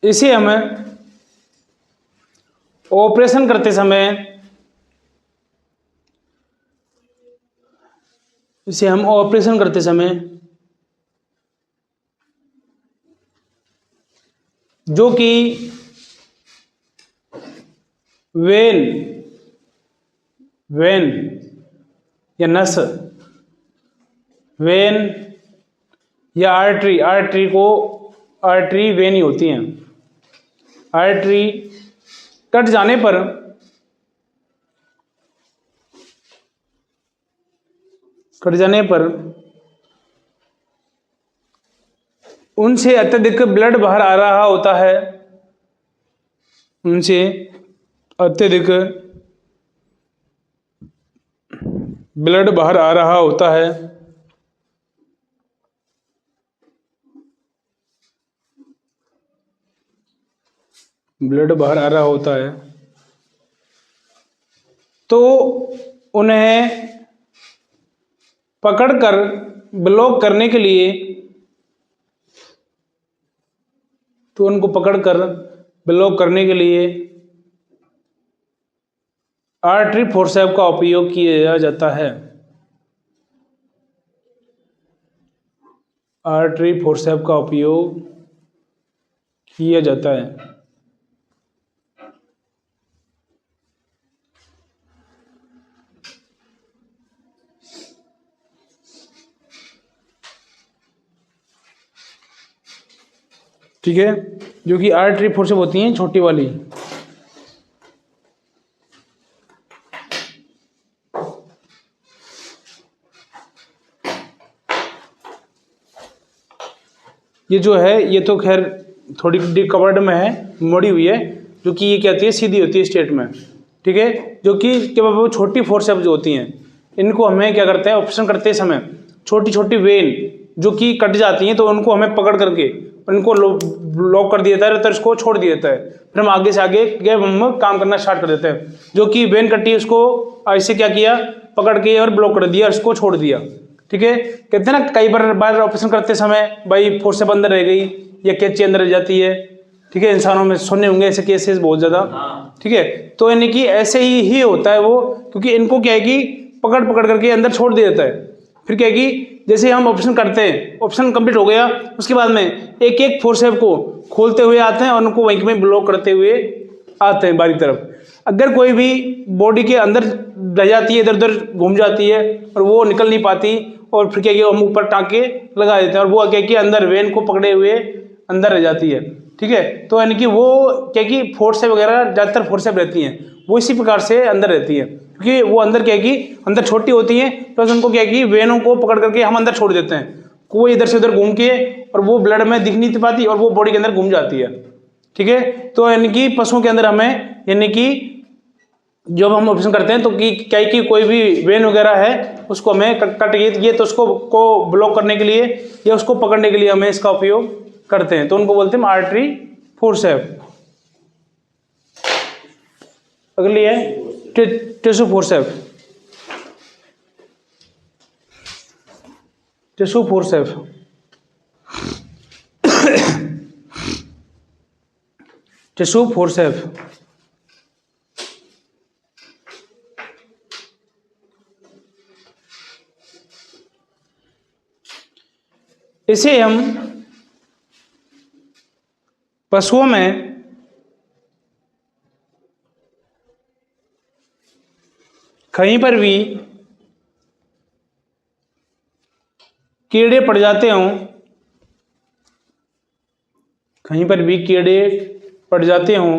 इसे हमें ऑपरेशन करते समय, जो कि वेन या नस, वेन या आर्टरी वेन ही होती हैं। आर्टरी कट जाने पर उनसे अत्यधिक ब्लड बाहर आ रहा होता है, उनसे अत्यधिक ब्लड बाहर आ रहा होता है। तो उन्हें पकड़कर ब्लॉक करने के लिए, आर्टरी फोर्सेप का उपयोग किया जाता है। आर्टरी फोर्सेप का उपयोग किया जाता है। ठीक है, जो कि आर्टरी फोर्सेप होती हैं छोटी वाली। ये जो है, ये तो खैर थोड़ी कवर्ड में है, मोड़ी हुई है, जो कि ये क्या होती है, सीधी होती है स्ट्रेट में। ठीक है, जो कि वो छोटी फोर्सेप जो होती हैं, इनको हमें क्या करते हैं, ऑपरेशन करते समय छोटी छोटी वेन जो कि कट जाती हैं, तो उनको हमें पकड़ करके उनको लॉक कर दिया जाता है, तो इसको छोड़ दिया जाता है। फिर हम आगे से आगे हम काम करना स्टार्ट कर देते हैं। जो कि वेन कटी है, उसको ऐसे क्या किया, पकड़ के और ब्लॉक कर दिया, उसको छोड़ दिया। ठीक है, कहते हैं ना, कई बार ऑपरेशन करते समय भाई फोर्सेप अंदर रह गई या कैंची अंदर रह जाती है। ठीक ठीक है, इंसानों में सुनने होंगे ऐसे केसेस बहुत ज़्यादा। ठीक है, तो यानी कि ऐसे ही होता है वो, क्योंकि इनको क्या है कि पकड़ पकड़ करके अंदर छोड़ दिया जाता है। फिर क्या है कि जैसे हम ऑपरेशन करते हैं, ऑपरेशन कंप्लीट हो गया, उसके बाद में एक एक फोर्सेप को खोलते हुए आते हैं और उनको वहीं में ब्लॉक करते हुए आते हैं बाहरी तरफ। अगर कोई भी बॉडी के अंदर रह जाती है, इधर उधर घूम जाती है और वो निकल नहीं पाती, और फिर क्या कि हम ऊपर टाँके लगा देते हैं और वो क्या कि अंदर वेन को पकड़े हुए अंदर रह जाती है। ठीक है, तो यानी कि वो क्या कि फोर्सेप वगैरह ज़्यादातर फोर्सेप रहती हैं, वो इसी प्रकार से अंदर रहती है, क्योंकि वो अंदर क्या है कि अंदर छोटी होती हैं, प्लस उनको क्या है कि वेनों को पकड़ करके हम अंदर छोड़ देते हैं, कोई इधर से उधर घूम के, और वो ब्लड में दिख नहीं पाती और वो बॉडी के अंदर घूम जाती है। ठीक है, तो यानी कि पशुओं के अंदर हमें यानी कि जब हम ऑपरेशन करते हैं तो क्या है कि कोई भी वेन वगैरह है उसको हमें कट ये तो उसको ब्लॉक करने के लिए या उसको पकड़ने के लिए हमें इसका उपयोग करते हैं, तो उनको बोलते हैं आर्टरी फोर्सेप। अगली है tissue forcep. Tissue forcep tissue forcep इसे हम पशुओं में कहीं पर भी कीड़े पड़ जाते हों, कहीं पर भी कीड़े पड़ जाते हों,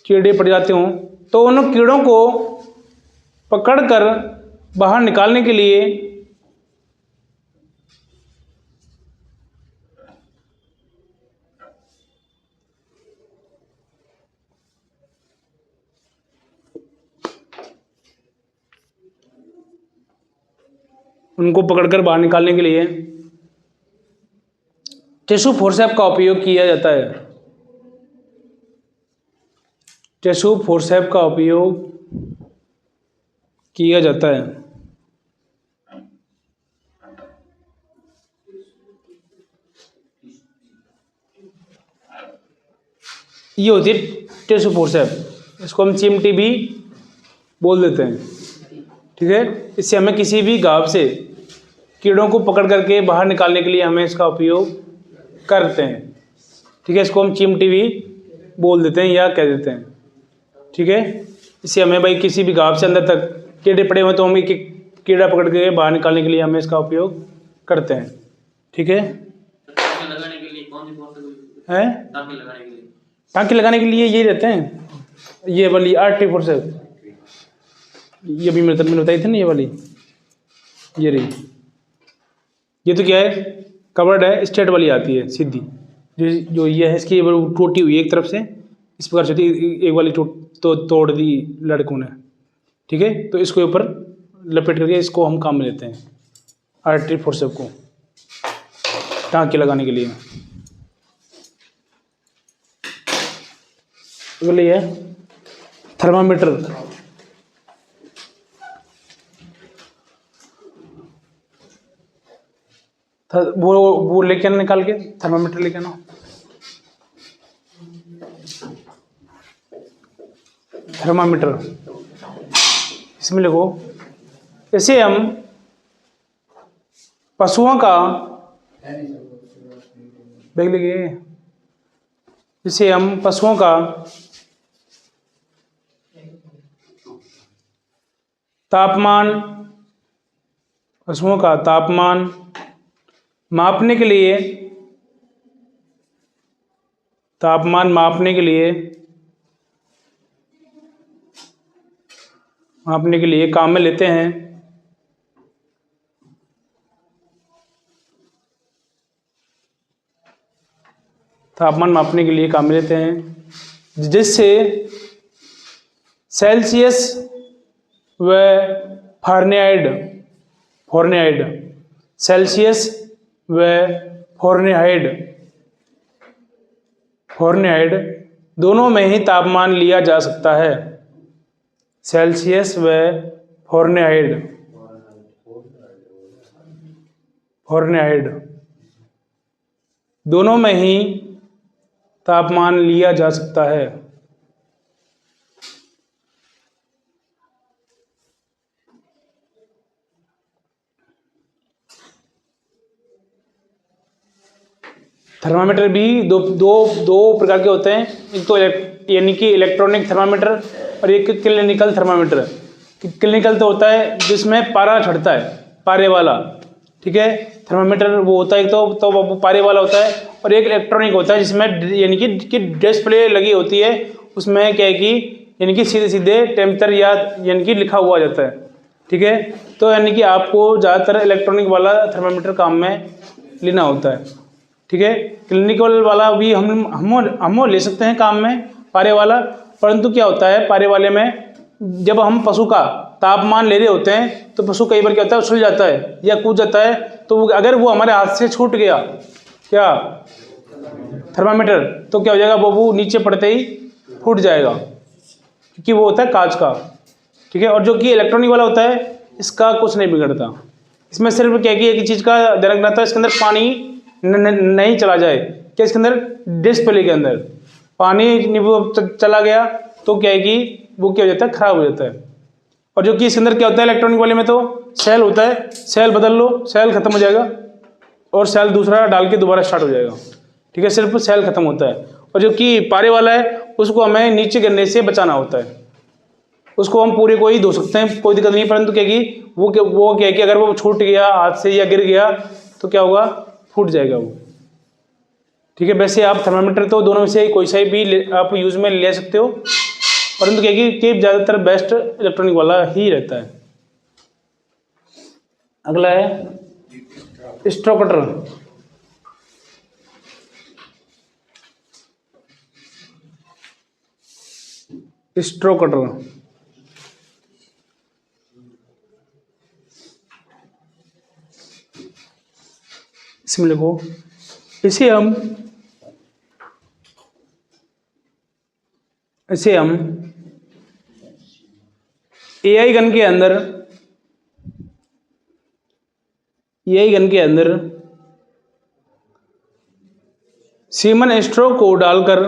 कीड़े पड़ जाते हों, तो उन कीड़ों को पकड़कर बाहर निकालने के लिए टिश्यू फोर्सेप का उपयोग किया जाता है। टिश्यू फोर्सेप का उपयोग किया जाता है। ये होती है टिश्यू फोर्सेप, इसको हम चिमटी भी बोल देते हैं। ठीक है, इससे हमें किसी भी घाव से कीड़ों को पकड़ करके बाहर निकालने के लिए हमें इसका उपयोग करते हैं। ठीक है, इसको हम चिमटी भी बोल देते हैं या कह देते हैं। ठीक है, इससे हमें भाई किसी भी घाव से अंदर तक कीड़े पड़े हुए तो हम एक कीड़ा पकड़ के बाहर निकालने के लिए हमें इसका उपयोग करते हैं। ठीक है, लगाने के लिए कौन सी फोर्सेप है? टाँके लगाने के लिए ये रहते हैं, ये वाली आर्टरी फोर्सेप, ये भी मैंने बताई थी ना, ये वाली, ये रही। ये तो क्या है, कवर्ड है, स्ट्रेट वाली आती है सीधी, जो ये है इसकी टूटी हुई एक तरफ से इस प्रकार से एक वाली तो तोड़ दी लड़कों ने। ठीक है, तो इसको ऊपर लपेट करके इसको हम काम में लेते हैं, आर्टरी फोर्सेप को टाँके लगाने के लिए। अगली है थर्मामीटर। वो लेके आना, निकाल के थर्मामीटर लेके आना। थर्मामीटर इसमें लिखो, इसे हम पशुओं का देख लीजिए, इसे हम पशुओं का तापमान, पशुओं का तापमान मापने के लिए, तापमान मापने के लिए काम में लेते हैं। तापमान मापने के लिए काम में लेते हैं, जिससे सेल्सियस व फारेनहाइट, सेल्सियस व फारेनहाइट दोनों में ही तापमान लिया जा सकता है। सेल्सियस व फॉर्नहाइट, फॉर्नहाइट दोनों में ही तापमान लिया जा सकता है। थर्मामीटर भी दो दो दो प्रकार के होते हैं, एक तो यानी कि इलेक्ट्रॉनिक थर्मामीटर और एक क्लिनिकल थर्मामीटर। क्लिनिकल तो होता है जिसमें पारा चढ़ता है, पारे वाला, ठीक है। थर्मामीटर वो होता है तो वो पारे वाला होता है, और एक इलेक्ट्रॉनिक होता है जिसमें यानी कि डिस्प्ले लगी होती है, उसमें क्या है कि यानी कि सीधे सीधे टेम्परेचर या यानी कि लिखा हुआ जाता है, ठीक है। तो यानी कि आपको ज़्यादातर इलेक्ट्रॉनिक वाला थर्मामीटर काम में लेना होता है, ठीक है। क्लिनिकल वाला भी हम ले सकते हैं काम में, पारे वाला, परंतु क्या होता है पारे वाले में जब हम पशु का तापमान ले रहे होते हैं तो पशु कई बार क्या होता है उछल जाता है या कूद जाता है, तो अगर वो हमारे हाथ से छूट गया क्या थर्मामीटर, तो क्या हो जाएगा, वो नीचे पड़ते ही फूट जाएगा, क्योंकि वो होता है कांच का, ठीक है। और जो कि इलेक्ट्रॉनिक वाला होता है इसका कुछ नहीं बिगड़ता, इसमें सिर्फ क्या कि एक चीज़ का ध्यान रखना था, इसके अंदर पानी नहीं चला जाए, क्या इसके अंदर डिस्प्ले के अंदर पानी चला गया तो क्या है कि वो क्या हो जाता है, खराब हो जाता है। और जो कि इसके अंदर क्या होता है इलेक्ट्रॉनिक वाले में, तो सेल होता है, सेल बदल लो, सेल खत्म हो जाएगा और सेल दूसरा डाल के दोबारा स्टार्ट हो जाएगा, ठीक है, सिर्फ सेल खत्म होता है। और जो कि पारे वाला है उसको हमें नीचे गिरने से बचाना होता है, उसको हम पूरे को ही धो सकते हैं, कोई दिक्कत नहीं, परंतु क्या कि वो क्या है कि अगर वो छूट गया हाथ से या गिर गया तो क्या होगा, फूट जाएगा वो, ठीक है। वैसे आप थर्मामीटर तो दोनों में से कोई सा भी आप यूज़ में ले सकते हो, परंतु क्या कि ज़्यादातर बेस्ट इलेक्ट्रॉनिक वाला ही रहता है। अगला है स्ट्रो कटर। स्ट्रो कटर इसमें लिखो, इसे हम एआई गन के अंदर सीमन स्ट्रो को डालकर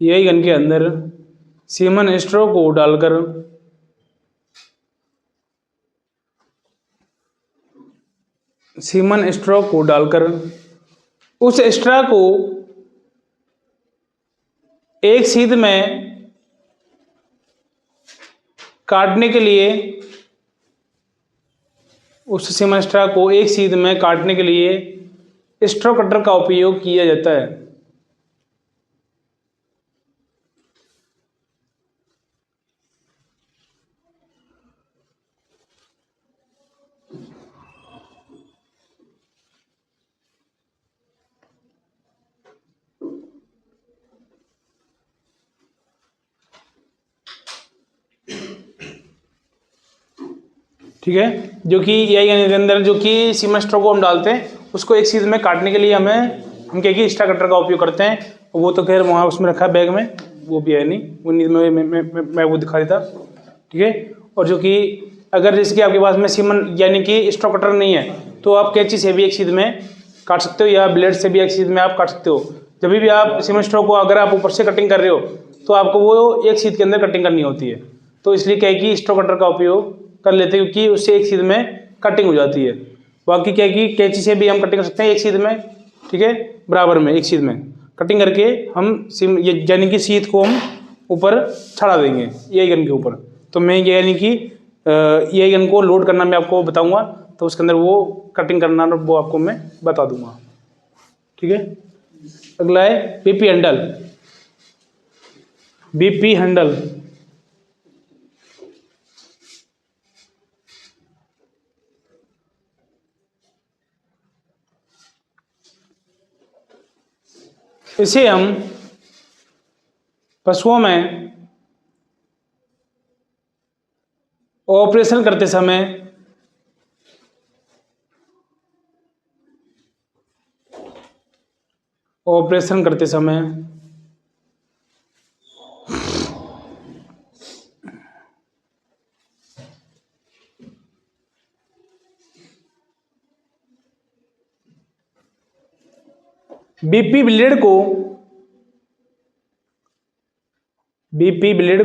एआई गन के अंदर सीमन स्ट्रो को डालकर उस स्ट्रा को एक सीध में काटने के लिए स्ट्रो कटर का उपयोग किया जाता है। ठीक है, जो कि एआई के अंदर जो कि सीमन स्ट्रो को हम डालते हैं उसको एक सीध में काटने के लिए हम क्या कि स्ट्रा कटर का उपयोग करते हैं। वो तो खैर वहाँ उसमें रखा है बैग में, वो भी है नहीं, वो नहीं मैं वो दिखा देता, ठीक है। और जो कि अगर जैसे कि आपके पास में सीमन यानी कि स्ट्रो कटर नहीं है तो आप कैंची से भी एक सीध में काट सकते हो या ब्लेड से भी एक सीध में आप काट सकते हो। जब भी आप सीमन स्ट्रो को अगर आप ऊपर से कटिंग कर रहे हो तो आपको वो एक सीध के अंदर कटिंग करनी होती है, तो इसलिए क्या है कि स्ट्रो कटर का उपयोग कर लेते हैं क्योंकि उससे एक सीध में कटिंग हो जाती है। बाकी क्या है कि कैंची से भी हम कटिंग कर सकते हैं एक सीध में, ठीक है, बराबर में एक सीध में कटिंग करके हम यानी कि सीध को हम ऊपर चढ़ा देंगे एआई गन के ऊपर। तो मैं यानी कि एआई गन को लोड करना मैं आपको बताऊंगा, तो उसके अंदर वो कटिंग करना वो आपको मैं बता दूंगा, ठीक है। अगला है बीपी हैंडल। इसे हम पशुओं में ऑपरेशन करते समय बीपी ब्लेड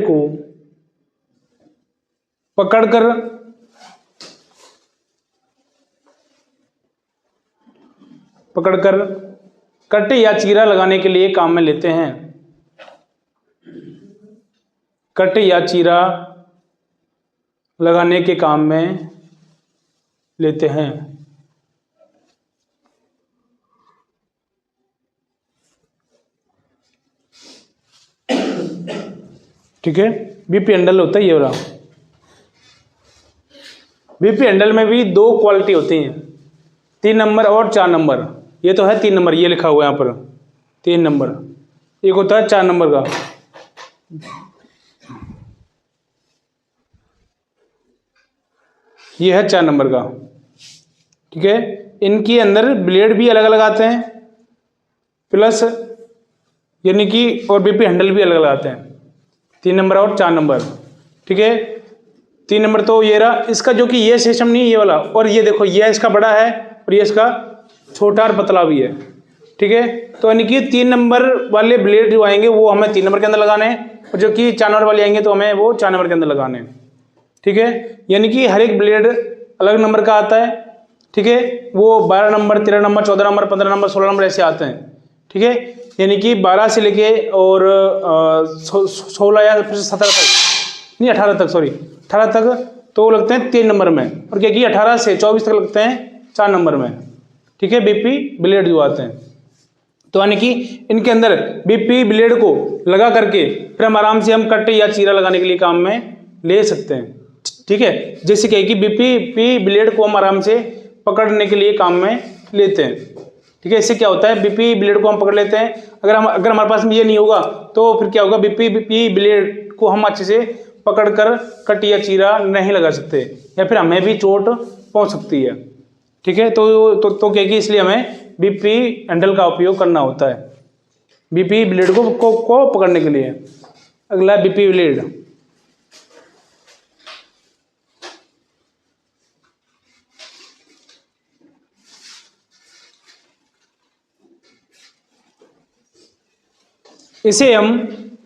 को पकड़कर कट या चीरा लगाने के लिए काम में लेते हैं। कट या चीरा लगाने के काम में लेते हैं। ठीक है, बीपी हैंडल होता है ये वाला। बीपी हैंडल में भी 2 क्वालिटी होती हैं, 3 नंबर और 4 नंबर। ये तो है 3 नंबर, ये लिखा हुआ है यहाँ पर 3 नंबर। एक होता है 4 नंबर का। ये है 4 नंबर का। ठीक है, इनके अंदर ब्लेड भी अलग अलग आते हैं, प्लस यानी कि और बीपी हैंडल भी अलग अलग आते हैं, 3 नंबर और 4 नंबर। ठीक है, 3 नंबर तो ये रहा इसका, जो कि ये सिस्टम नहीं है ये वाला। और ये देखो, ये इसका बड़ा है और ये इसका छोटा और पतला भी है। ठीक है, तो यानी कि 3 नंबर वाले ब्लेड जो आएंगे वो हमें 3 नंबर के अंदर लगाने हैं, और जो कि 4 नंबर वाले आएंगे तो हमें वो 4 नंबर के अंदर लगाने हैं। ठीक है, यानी कि हर एक ब्लेड अलग नंबर का आता है। ठीक है, वो 12 number, 13 number, 14 number, 15 number, 16 number ऐसे आते हैं। ठीक है, यानी कि 12 से लेके और 16 या फिर 17 तक, नहीं 18 तक, सॉरी 18 तक तो लगते हैं 3 नंबर में, और क्या कि 18 से 24 तक लगते हैं 4 नंबर में। ठीक है, बीपी ब्लेड जो आते हैं, तो यानी कि इनके अंदर बीपी ब्लेड को लगा करके फिर हम आराम से हम कट या चीरा लगाने के लिए काम में ले सकते हैं। ठीक है, जैसे कि बीपी ब्लेड को हम आराम से पकड़ने के लिए काम में लेते हैं। ठीक है, इससे क्या होता है, बीपी ब्लेड को हम पकड़ लेते हैं। अगर हमारे पास में ये नहीं होगा तो फिर क्या होगा, बीपी ब्लेड को हम अच्छे से पकड़कर कट या चीरा नहीं लगा सकते, या फिर हमें भी चोट पहुंच सकती है। ठीक है, तो क्या कि इसलिए हमें बीपी हैंडल का उपयोग करना होता है बीपी ब्लेड को पकड़ने के लिए। अगला बीपी ब्लेड। इसे हम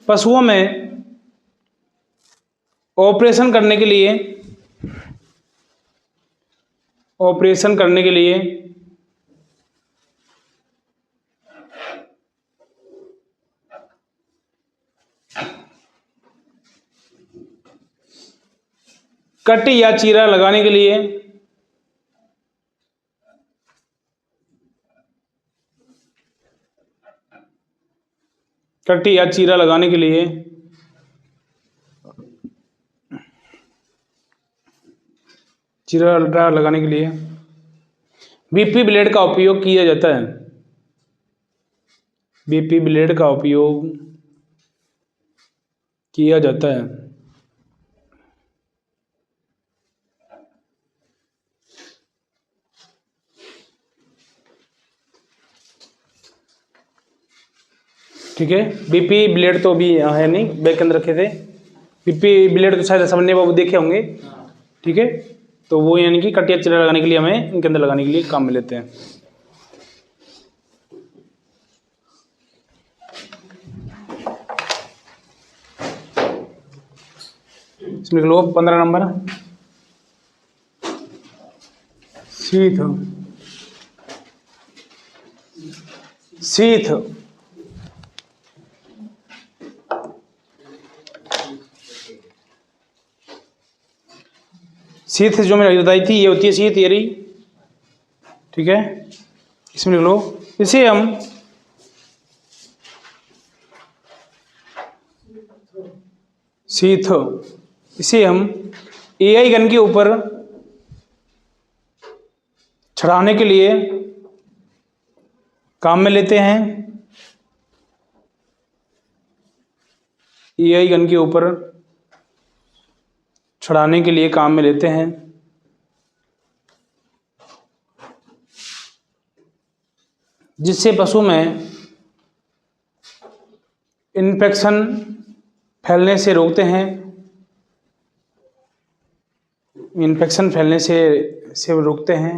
पशुओं में ऑपरेशन करने के लिए कट या चीरा लगाने के लिए कट या चीरा लगाने के लिए बीपी ब्लेड का उपयोग किया जाता है। बीपी ब्लेड का उपयोग किया जाता है। ठीक है, बीपी ब्लेड तो भी यहाँ है नहीं, बैग के अंदर रखे थे। बीपी ब्लेड तो शायद सबने वो देखे होंगे। ठीक है, तो वो यानी कि कट या चीरा लगाने के लिए हमें इनके अंदर लगाने के लिए काम में लेते हैं। इसमें लो 15 नंबर सीथ। सीथ जो मैंने बताई थी, ये होती है सीथ, ये रही। ठीक है, इसमें लिख लो। इसे हम सीथ, इसे हम एआई गन के ऊपर चढ़ाने के लिए काम में लेते हैं। एआई गन के ऊपर चढ़ाने के लिए काम में लेते हैं, जिससे पशु में इन्फेक्शन फैलने से रोकते हैं। इन्फेक्शन फैलने से रोकते हैं।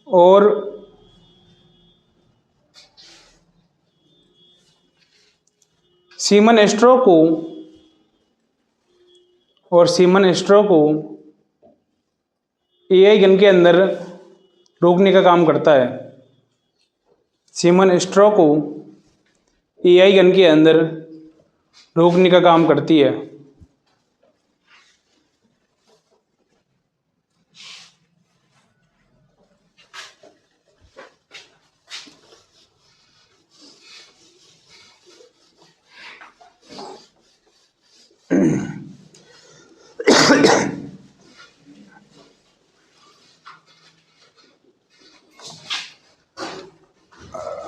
और सीमन स्ट्रो को एआई गन के अंदर रोकने का काम करता है। सीमन स्ट्रो को एआई गन के अंदर रोकने का काम करती है।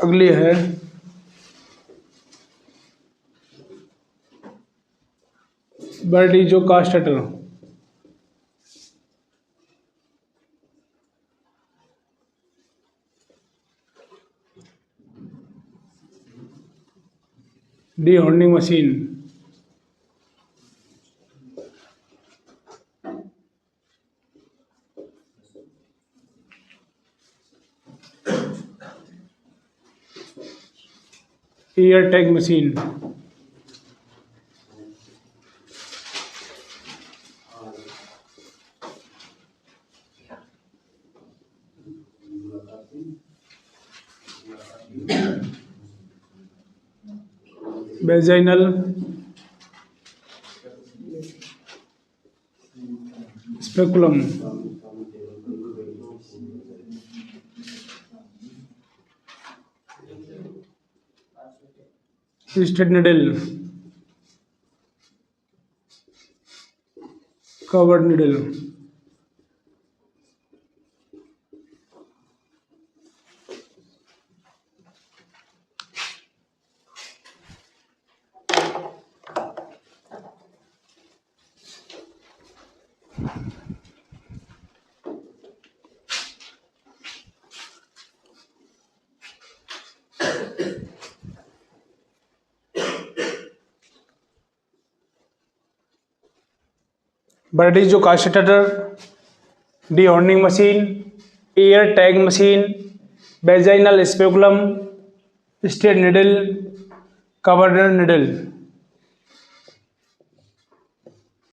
अगली है Burdizzo castrator. Dehorning machine. Ear tag machine. Vaginal speculum. Twisted needle. Covered needle. Burdizzo castrator, dehorning machine, ear tag machine, vaginal speculum, twisted needle, covered needle.